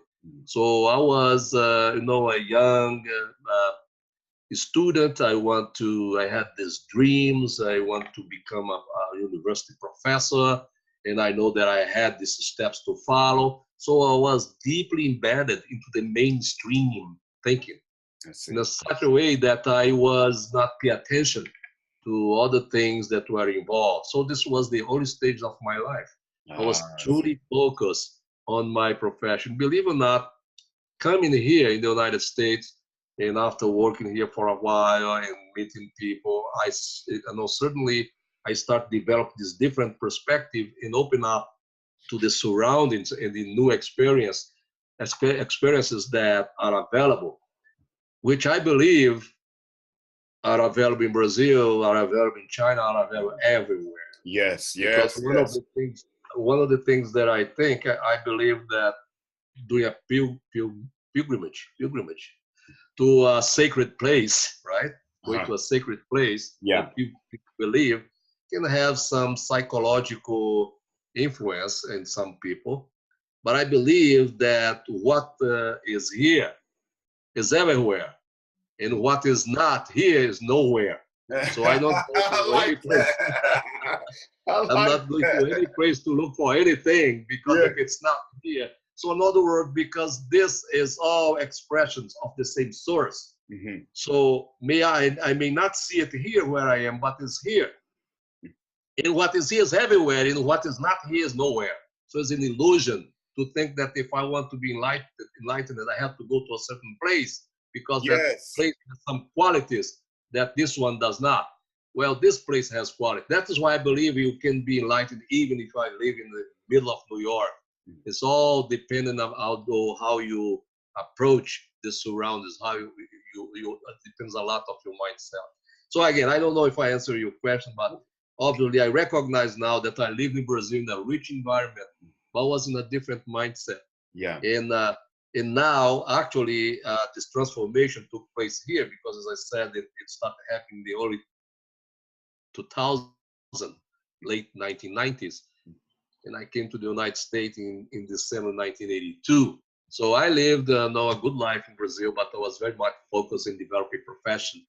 So I was, you know, a young student. I had these dreams. I want to become a university professor, and I know that I had these steps to follow. So I was deeply embedded into the mainstream thinking in such a way that I was not paying attention to other things that were involved. So this was the early stage of my life. I was truly focused on my profession. Believe it or not, coming here in the United States, and after working here for a while and meeting people, I know certainly I start develop this different perspective and open up to the surroundings and the new experiences that are available, which I believe are available in Brazil, are available in China, are available everywhere. Yes, yes. Because one of the things that I think, I believe that doing a pilgrimage to a sacred place, right? Going to a sacred place that people believe can have some psychological influence in some people. But I believe that what is here is everywhere, and what is not here is nowhere. So I don't go to any place. I'm not going to any place to look for anything, because if it's not here. So in other words, because this is all expressions of the same source. Mm-hmm. So I may not see it here where I am, but it's here. And what is here is everywhere, and what is not here is nowhere. So it's an illusion to think that if I want to be enlightened, I have to go to a certain place, because that place has some qualities that this one does not. Well, this place has quality. That is why I believe you can be enlightened even if I live in the middle of New York. It's all dependent on how you approach the surroundings, how you it depends a lot of your mindset. So again, I don't know if I answer your question, but obviously I recognize now that I live in Brazil in a rich environment, but I was in a different mindset. Yeah. And now actually this transformation took place here, because as I said, it started happening in the early 2000s, late 1990s. And I came to the United States in December 1982. So I lived a good life in Brazil, but I was very much focused in developing profession.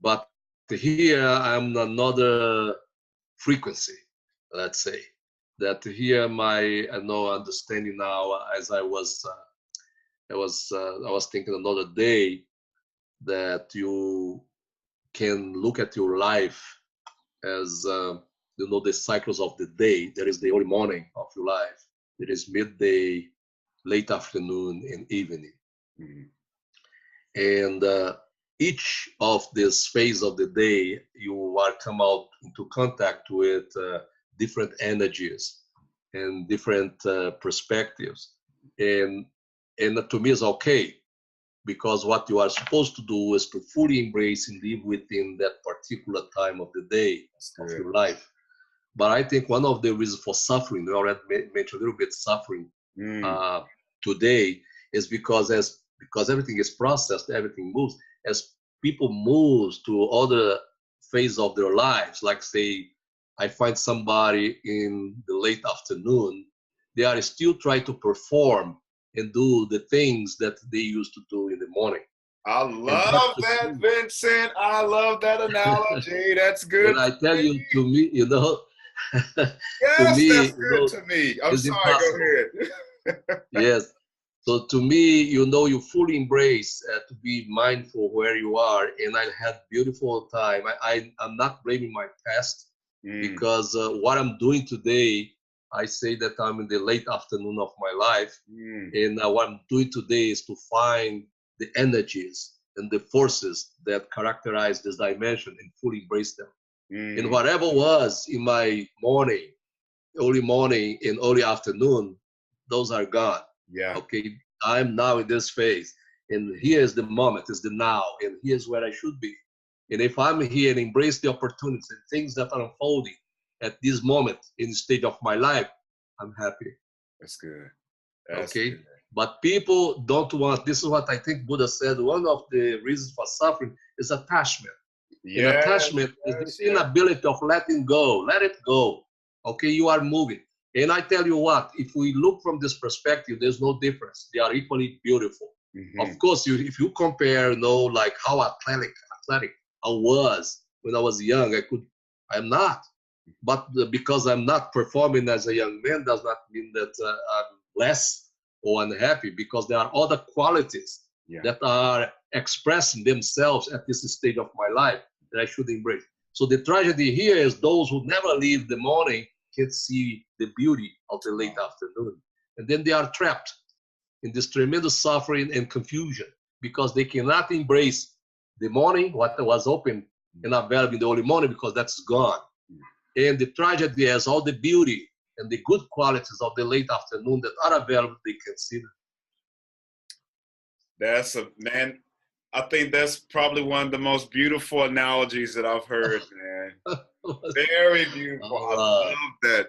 But here I'm another frequency, let's say. That here my understanding now, as I was thinking another day, that you can look at your life as the cycles of the day. There is the early morning of your life. There is midday, late afternoon, and evening. Mm-hmm. And each of this phase of the day, you are come out into contact with different energies. and different perspectives. And to me is okay, because what you are supposed to do is to fully embrace and live within that particular time of the day of your life. But I think one of the reasons for suffering, we already mentioned a little bit suffering today, is because everything is processed, everything moves. As people move to other phase of their lives, like say, I find somebody in the late afternoon, they are still trying to perform and do the things that they used to do in the morning. I love that, Vincent. I love that analogy. That's good. And I tell you, to me, you know, yes, to me, that's good to me. I'm sorry, impossible. Go ahead. Yes. So to me, you know, you fully embrace to be mindful where you are. And I had beautiful time. I'm not blaming my past because what I'm doing today, I say that I'm in the late afternoon of my life. And what I'm doing today is to find the energies and the forces that characterize this dimension and fully embrace them. And whatever was in my morning, early morning and early afternoon, those are gone. Yeah. Okay. I'm now in this phase. And here's the moment, is the now. And here's where I should be. And if I'm here and embrace the opportunities and things that are unfolding at this moment in the stage of my life, I'm happy. That's good. That's okay. Good. But people don't want, this is what I think Buddha said, one of the reasons for suffering is attachment. And attachment is the inability of letting go. Let it go. Okay, you are moving. And I tell you what, if we look from this perspective, there's no difference. They are equally beautiful. Of course, if you compare, you know, like how athletic I was when I was young, I'm not. But because I'm not performing as a young man does not mean that I'm less or unhappy, because there are other qualities that are expressing themselves at this stage of my life that I should embrace. So the tragedy here is those who never leave the morning can't see the beauty of the late afternoon. And then they are trapped in this tremendous suffering and confusion because they cannot embrace the morning, what was open and available in the early morning, because that's gone. And the tragedy has all the beauty and the good qualities of the late afternoon that are available, they can see them. Man, I think that's probably one of the most beautiful analogies that I've heard, man. Very beautiful. I love that.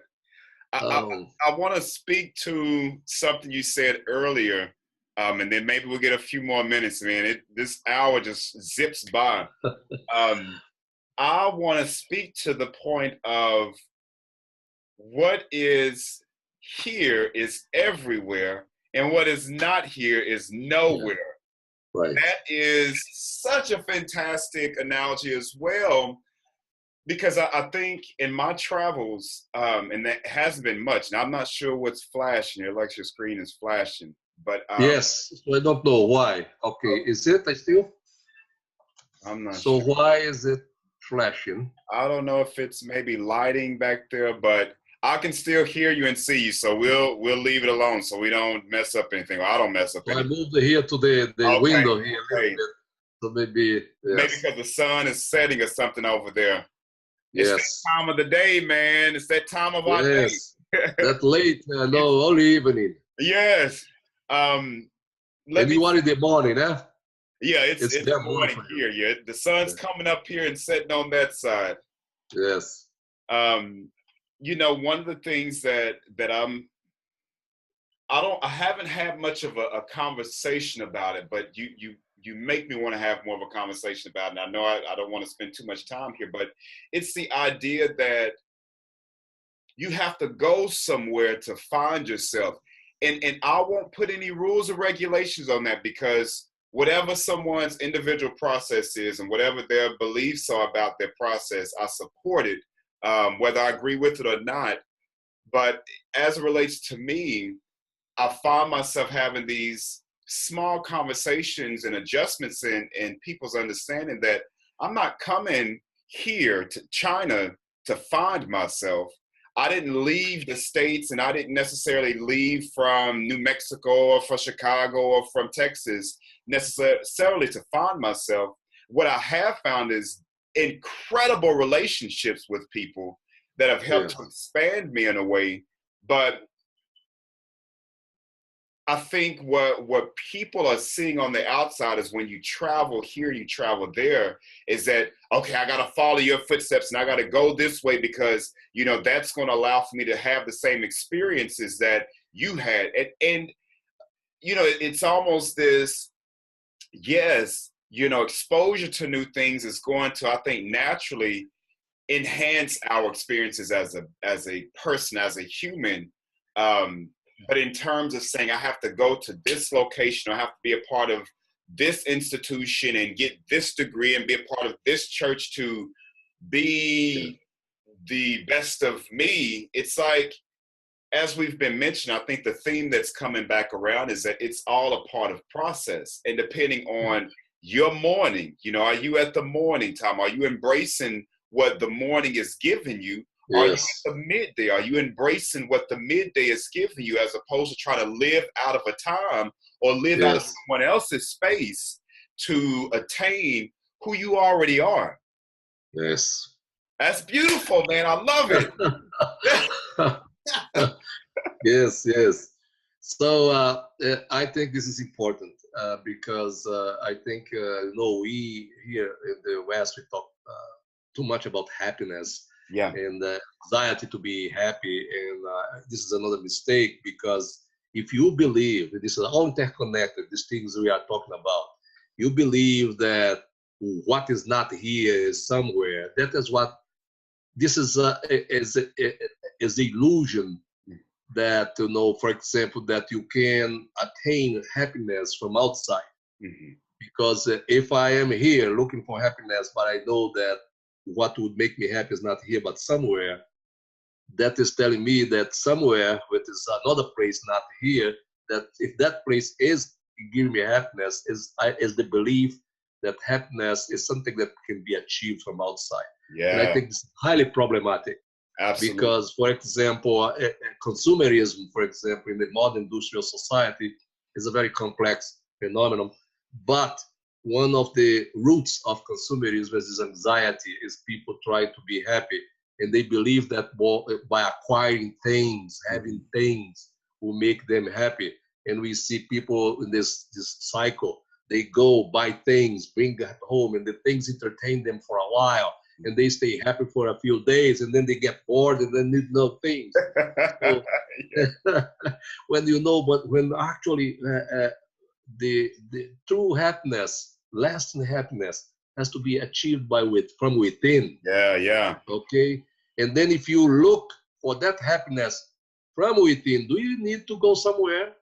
I want to speak to something you said earlier, and then maybe we'll get a few more minutes, man. This hour just zips by. I want to speak to the point of what is here is everywhere, and what is not here is nowhere. Right. That is such a fantastic analogy as well, because I think in my travels, and that hasn't been much. Now, I'm not sure what's flashing. Your lecture screen is flashing, but yes, so I don't know why. Okay, is it still? I'm not sure. So why is it flashing? I don't know if it's maybe lighting back there, but I can still hear you and see you. So we'll leave it alone so we don't mess up anything. Or I don't mess up anything. I moved here to the window here a little bit. So maybe maybe because the sun is setting or something over there. It's that time of the day, man. It's that time of our day. That late, no, only evening. Yes. And you are in the morning, huh? Yeah, it's the morning here. Yeah, the sun's coming up here and setting on that side. Yes. You know, one of the things that I haven't had much of a conversation about it, but you make me want to have more of a conversation about it. And I know I don't want to spend too much time here, but it's the idea that you have to go somewhere to find yourself. And I won't put any rules or regulations on that, because whatever someone's individual process is and whatever their beliefs are about their process, I support it, whether I agree with it or not. But as it relates to me, I find myself having these small conversations and adjustments in people's understanding that I'm not coming here to China to find myself. I didn't leave the States, and I didn't necessarily leave from New Mexico or from Chicago or from Texas necessarily to find myself. What I have found is incredible relationships with people that have helped to expand me in a way But I think what people are seeing on the outside is when you travel here, you travel there, is that, okay, I got to follow your footsteps and I got to go this way because, you know, that's going to allow for me to have the same experiences that you had. And you know, it's almost this, yes, you know, exposure to new things is going to, I think, naturally enhance our experiences as a person, as a human. But in terms of saying I have to go to this location, or I have to be a part of this institution and get this degree and be a part of this church to be the best of me, it's like, as we've been mentioning, I think the theme that's coming back around is that it's all a part of process. And depending on your morning, you know, are you at the morning time? Are you embracing what the morning is giving you? Are you at the midday? Are you embracing what the midday is giving you, as opposed to trying to live out of a time or live out of someone else's space to attain who you already are? Yes. That's beautiful, man. I love it. Yes, yes. So I think this is important because I think, you know, we here in the West, we talk too much about happiness and anxiety to be happy. And this is another mistake, because if you believe that this is all interconnected, these things we are talking about, you believe that what is not here is somewhere. That is what this is the illusion that, you know, for example, that you can attain happiness from outside. Because if I am here looking for happiness, but I know that what would make me happy is not here but somewhere, that is telling me that somewhere, which is another place not here, that if that place is giving me happiness, is the belief that happiness is something that can be achieved from outside. And I think it's highly problematic. Absolutely. Because, for example, consumerism, for example, in the modern industrial society is a very complex phenomenon. But one of the roots of consumerism is anxiety, is people try to be happy. And they believe that by acquiring things, having things, will make them happy. And we see people in this cycle. They go buy things, bring it home, and the things entertain them for a while. And they stay happy for a few days, and then they get bored and then need no things. So, when you know, but when actually the true happiness, lasting happiness, has to be achieved from within. Okay. And then if you look for that happiness from within, do you need to go somewhere?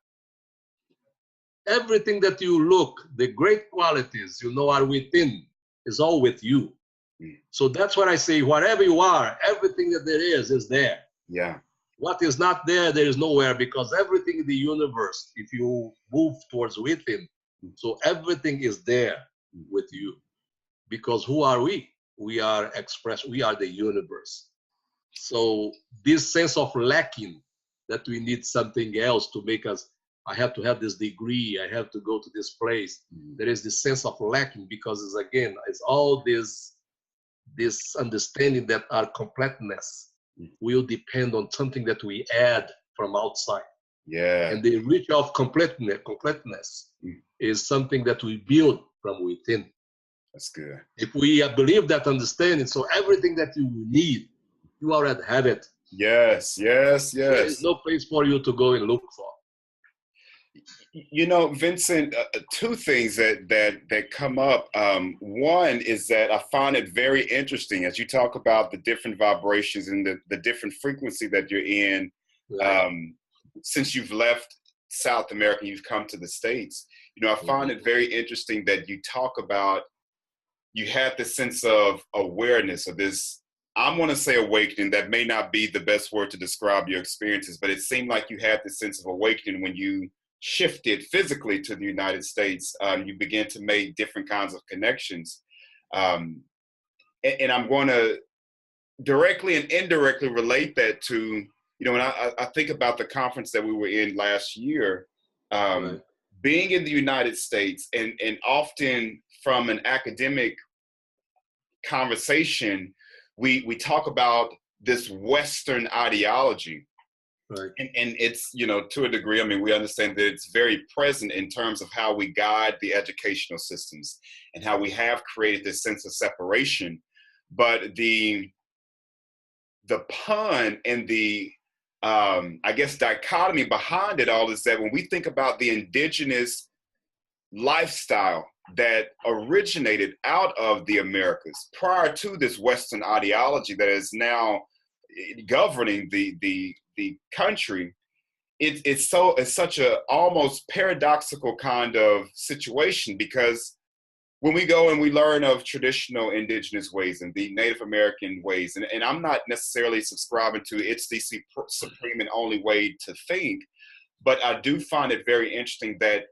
Everything that you look, the great qualities, you know, are within, is all with you. So that's what I say, whatever you are, everything that there is there. What is not there, there is nowhere, because everything in the universe, if you move towards within, so everything is there with you. Because who are we? We are we are the universe. So this sense of lacking, that we need something else to make us, I have to have this degree, I have to go to this place. There is this sense of lacking, because it's all this understanding that our completeness will depend on something that we add from outside. And the reach of completeness is something that we build from within. That's good. If we believe that understanding, so everything that you need, you already have it. There is no place for you to go and look for. You know, Vincent, two things that come up. One is that I find it very interesting as you talk about the different vibrations and the different frequency that you're in. Since you've left South America, you've come to the States. You know, I find it very interesting that you talk about, you had this sense of awareness, of this, I'm going to say awakening. That may not be the best word to describe your experiences, but it seemed like you had this sense of awakening when you shifted physically to the United States. You began to make different kinds of connections. And I'm going to directly and indirectly relate that to, you know, when I think about the conference that we were in last year, being in the United States, and often from an academic conversation, we talk about this Western ideology. Right. And it's, you know, to a degree, I mean, we understand that it's very present in terms of how we guide the educational systems and how we have created this sense of separation. But the pun and the, I guess, dichotomy behind it all is that when we think about the indigenous lifestyle that originated out of the Americas prior to this Western ideology that is now governing the country, it's such a almost paradoxical kind of situation, because when we go and we learn of traditional indigenous ways and the Native American ways, and I'm not necessarily subscribing to it's the supreme and only way to think, but I do find it very interesting that,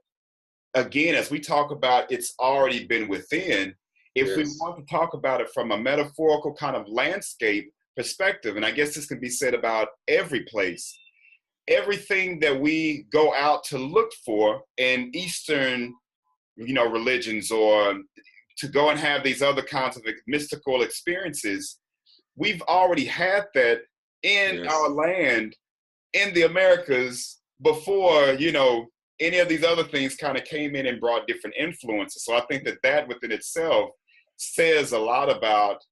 again, as we talk about it's already been within, if we want to talk about it from a metaphorical kind of landscape perspective, and I guess this can be said about every place, everything that we go out to look for in Eastern, you know, religions, or to go and have these other kinds of mystical experiences, we've already had that in our land, in the Americas, before, you know, any of these other things kind of came in and brought different influences. So I think that that within itself says a lot about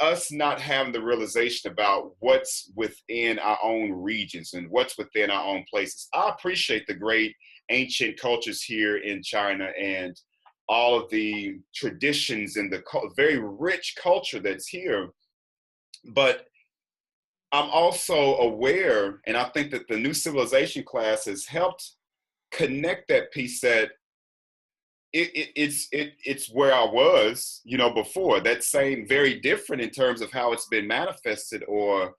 us not having the realization about what's within our own regions and what's within our own places. I appreciate the great ancient cultures here in China and all of the traditions and the very rich culture that's here. But I'm also aware, and I think that the New Civilization class has helped connect that piece, that it's where I was, you know, before. That same, very different in terms of how it's been manifested or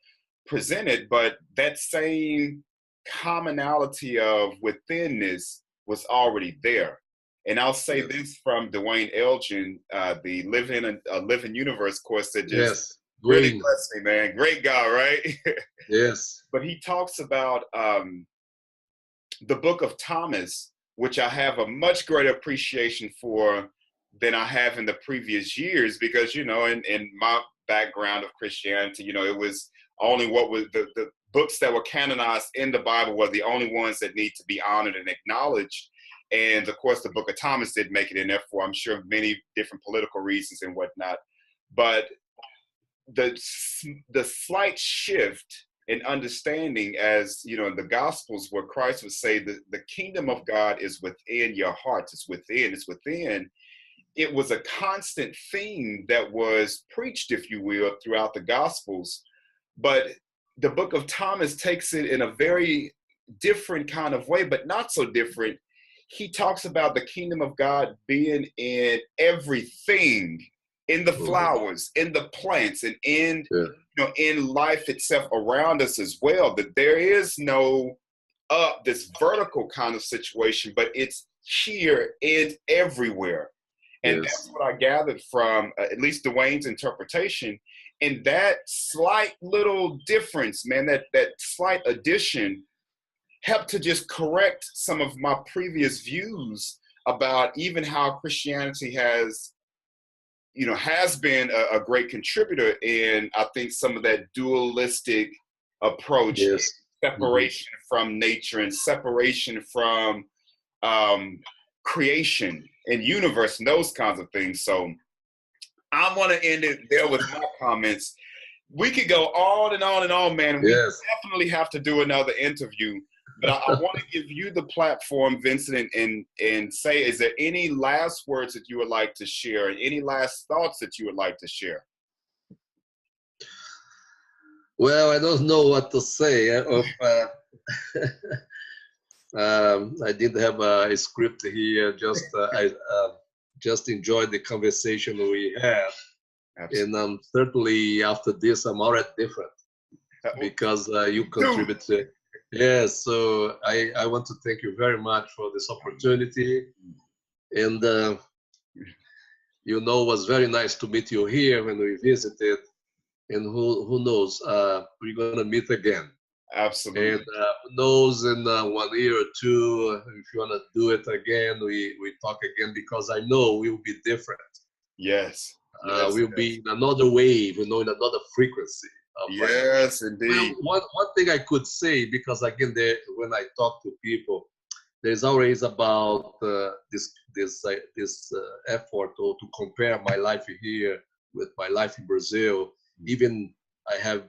presented, but that same commonality of withinness was already there. And I'll say this from Dwayne Elgin, the Living Universe course that just really blessed me, man. Great guy, right? Yes. But he talks about the Book of Thomas, which I have a much greater appreciation for than I have in the previous years, because, you know, in my background of Christianity, you know, it was only what was the books that were canonized in the Bible were the only ones that need to be honored and acknowledged. And of course, the Book of Thomas did make it in there for, I'm sure, many different political reasons and whatnot. But the slight shift in understanding, as you know, in the Gospels, where Christ would say that the kingdom of God is within your hearts, it's within. It was a constant theme that was preached, if you will, throughout the Gospels. But the Book of Thomas takes it in a very different kind of way, but not so different. He talks about the kingdom of God being in everything, in the flowers, in the plants, and in, you know, in life itself around us as well. That there is no this vertical kind of situation, but it's here and everywhere. And that's what I gathered from at least Dwayne's interpretation. And that slight little difference, man, that slight addition helped to just correct some of my previous views about even how Christianity has, you know, has been a great contributor in, I think, some of that dualistic approach, separation from nature and separation from creation and universe and those kinds of things. So I want to end it there with my comments. We could go on and on and on, man. We definitely have to do another interview. But I want to give you the platform, Vincent, and say, is there any last words that you would like to share, and any last thoughts that you would like to share? Well, I don't know what to say. I didn't have a script here. I just enjoyed the conversation we had. Absolutely. And certainly after this, I'm already different because you contributed. Yes, so I want to thank you very much for this opportunity. And, you know, it was very nice to meet you here when we visited. And who knows, we're going to meet again. Absolutely. And who knows, in 1 year or two, if you want to do it again, we talk again, because I know we'll be different. Yes. We'll be in another wave, you know, in another frequency. Yes, Well, indeed. one thing I could say, because again, when I talk to people, there's always about this effort to compare my life here with my life in Brazil. Even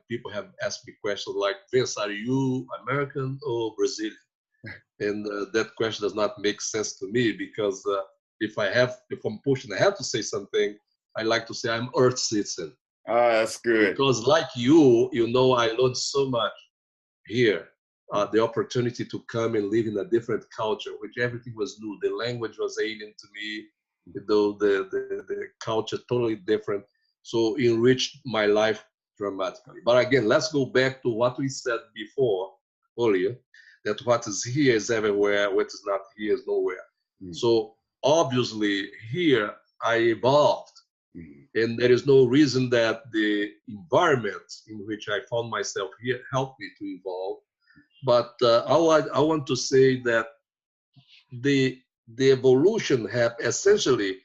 people have asked me questions like, Vince, are you American or Brazilian? And that question does not make sense to me, because if I'm pushing, I have to say something, I like to say I'm Earth citizen. Ah, that's good. Because like you know, I learned so much here. The opportunity to come and live in a different culture, which everything was new. The language was alien to me, though the culture totally different. So enriched my life dramatically. But again, let's go back to what we said before, earlier, that what is here is everywhere, what is not here is nowhere. So obviously here I evolved. And there is no reason that the environment in which I found myself here helped me to evolve. But I want to say that the evolution happened essentially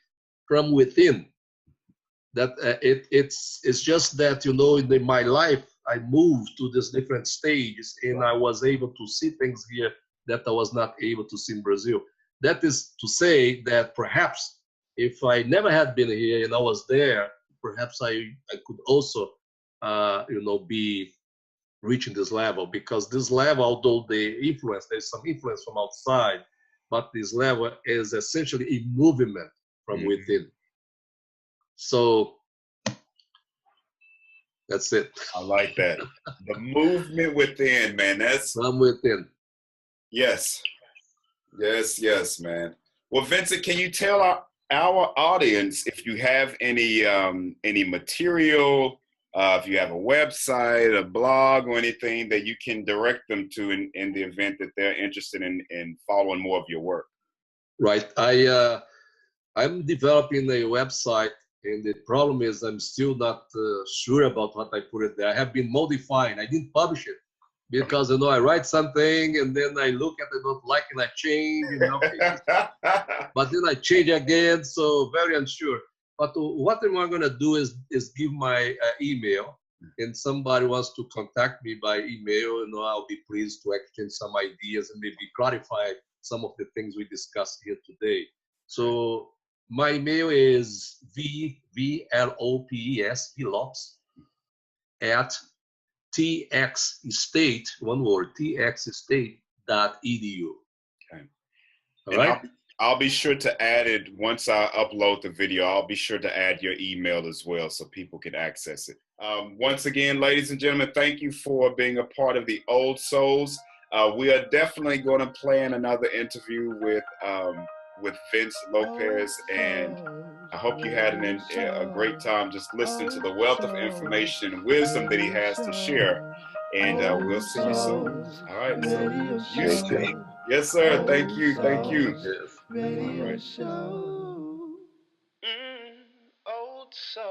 from within. That it's just that, you know, in my life, I moved to these different stages, and I was able to see things here that I was not able to see in Brazil. That is to say that perhaps if I never had been here and I was there, perhaps I could also, you know, be reaching this level, because this level, although there's some influence from outside, but this level is essentially a movement from within. So that's it. I like that. The movement within, man. That's from within. Yes. Yes, man. Well, Vincent, can you tell our audience if you have any material, if you have a website, a blog, or anything that you can direct them to in the event that they're interested in following more of your work? Right. I'm developing a website, and the problem is I'm still not sure about what I put it there. I have been modifying. I didn't publish it because, you know, I write something and then I look at it, don't like, and I change, you know, but then I change again. So very unsure. But what I'm going to do is give my email, and somebody wants to contact me by email, you know, I'll be pleased to exchange some ideas and maybe clarify some of the things we discussed here today. So my email is Lopes at txstate, one word, txstate.edu. Okay. All right. I'll be sure to add it once I upload the video. I'll be sure to add your email as well so people can access it. Once again, ladies and gentlemen, thank you for being a part of the OldSoulz. We are definitely going to plan another interview with Vince Lopes, and I hope you had a great time just listening to the wealth of information and wisdom that he has to share. And we'll see you soon. All right. So you stay. Yes, sir. Thank you. Thank you. Yes. All right. Old soul.